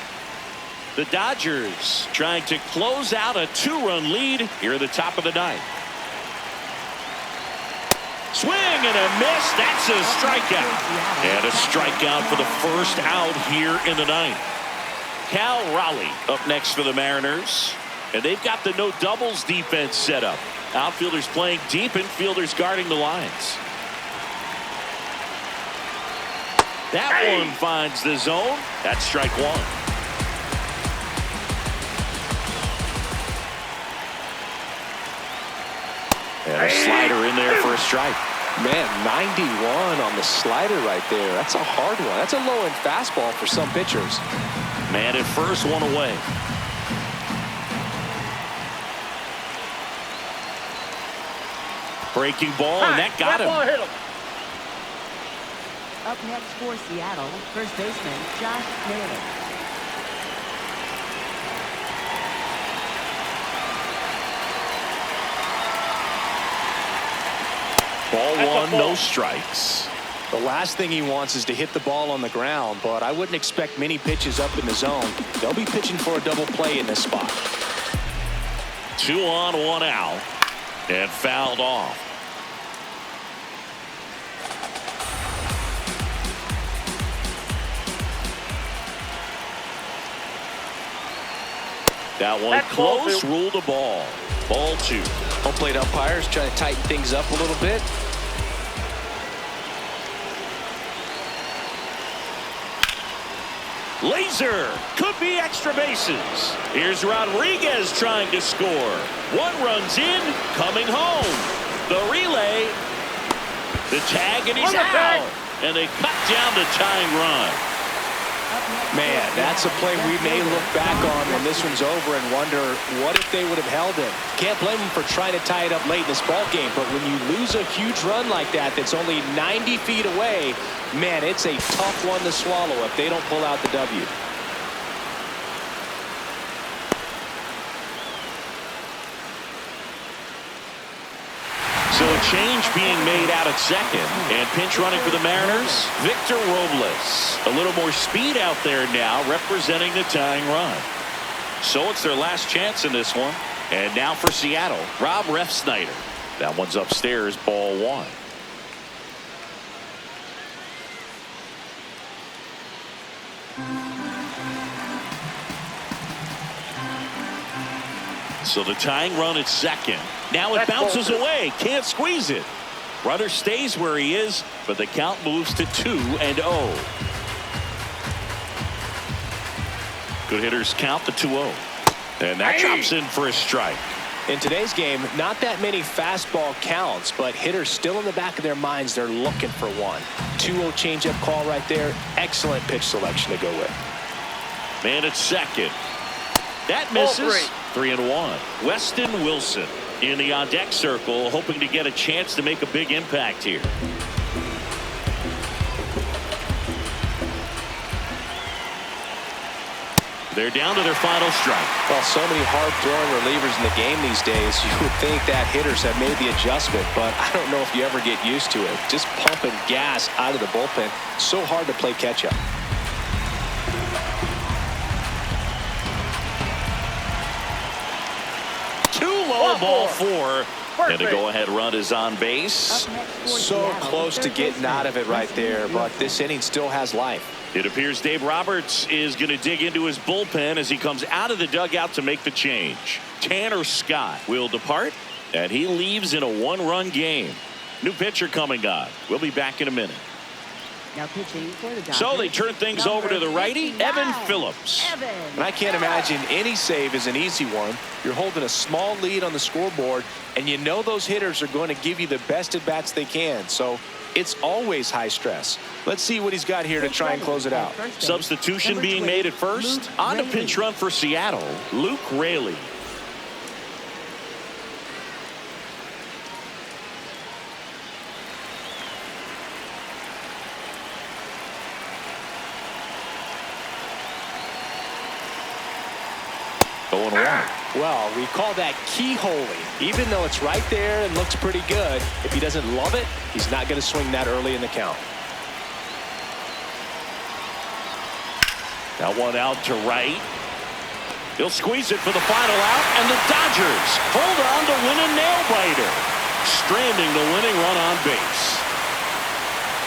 The Dodgers trying to close out a 2-run lead here at the top of the 9th. Swing and a miss. That's a strikeout. And a strikeout for the first out here in the 9th. Cal Raleigh up next for the Mariners. And they've got the no doubles defense set up. Outfielders playing deep, infielders guarding the lines. That one finds the zone. That's strike 1. And a slider in there for a strike. Man, 91 on the slider right there. That's a hard one. That's a low-end fastball for some pitchers. Man at first, one away. Breaking ball, and that got him. Hit him. Up next for Seattle, first baseman Josh Naylor. Ball 1, no strikes. The last thing he wants is to hit the ball on the ground, but I wouldn't expect many pitches up in the zone. They'll be pitching for a double play in this spot. 2 on, 1 out, and fouled off. That one That's close, ruled a ball. Ball 2. Home plate umpires trying to tighten things up a little bit. Laser could be extra bases. Here's Rodriguez trying to score. 1 runs in, coming home. The relay, the tag, and he's out. And they cut down the tying run. Man, that's a play we may look back on when this one's over and wonder what if they would have held him. Can't blame him for trying to tie it up late in this ball game, but when you lose a huge run like that that's only 90 feet away, man, it's a tough one to swallow if they don't pull out the W. So a change being made out at second, and pinch running for the Mariners, Victor Robles. A little more speed out there now, representing the tying run. So it's their last chance in this one. And now for Seattle, Rob Refsnyder. That one's upstairs, ball one. So the tying run at second. Now it bounces away. Can't squeeze it. Runner stays where he is, but the count moves to 2-0. Good hitters count the 2-0. And that drops in for a strike. In today's game, not that many fastball counts, but hitters still in the back of their minds, they're looking for one. 2-0 changeup call right there. Excellent pitch selection to go with. Man at second. That misses. 3-1. Weston Wilson in the on-deck circle, hoping to get a chance to make a big impact here. They're down to their final strike. Well, so many hard-throwing relievers in the game these days, you would think that hitters have made the adjustment, but I don't know if you ever get used to it. Just pumping gas out of the bullpen. So hard to play catch-up. Ball four, and the go-ahead run is on base. So close to getting out of it right there, but this inning still has life. It appears Dave Roberts is going to dig into his bullpen as he comes out of the dugout to make the change. Tanner Scott will depart, and he leaves in a one-run game. New pitcher coming on. We'll be back in a minute. Now pitching for the Dodgers. So they turn things over to the righty, Evan Phillips. And I can't imagine any save is an easy one. You're holding a small lead on the scoreboard, and you know those hitters are going to give you the best at-bats they can. So it's always high stress. Let's see what he's got here to try and close it out. Substitution being made at first. On the pinch run for Seattle, Luke Raley. Well, we call that keyholing. Even though it's right there and looks pretty good, if he doesn't love it, he's not going to swing that early in the count. That one out to right. He'll squeeze it for the final out, and the Dodgers hold on to win a nail-biter, stranding the winning run on base.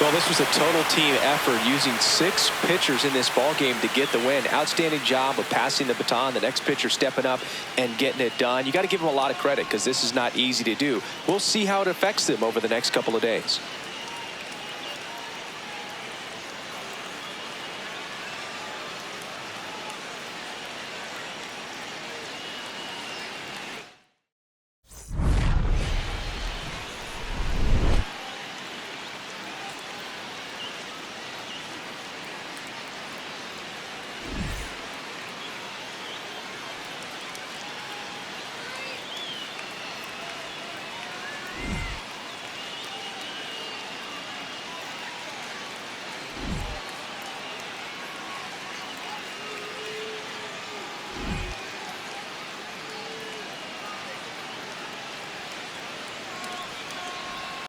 Well, this was a total team effort, using 6 pitchers in this ball game to get the win. Outstanding job of passing the baton, the next pitcher stepping up and getting it done. You got to give them a lot of credit because this is not easy to do. We'll see how it affects them over the next couple of days.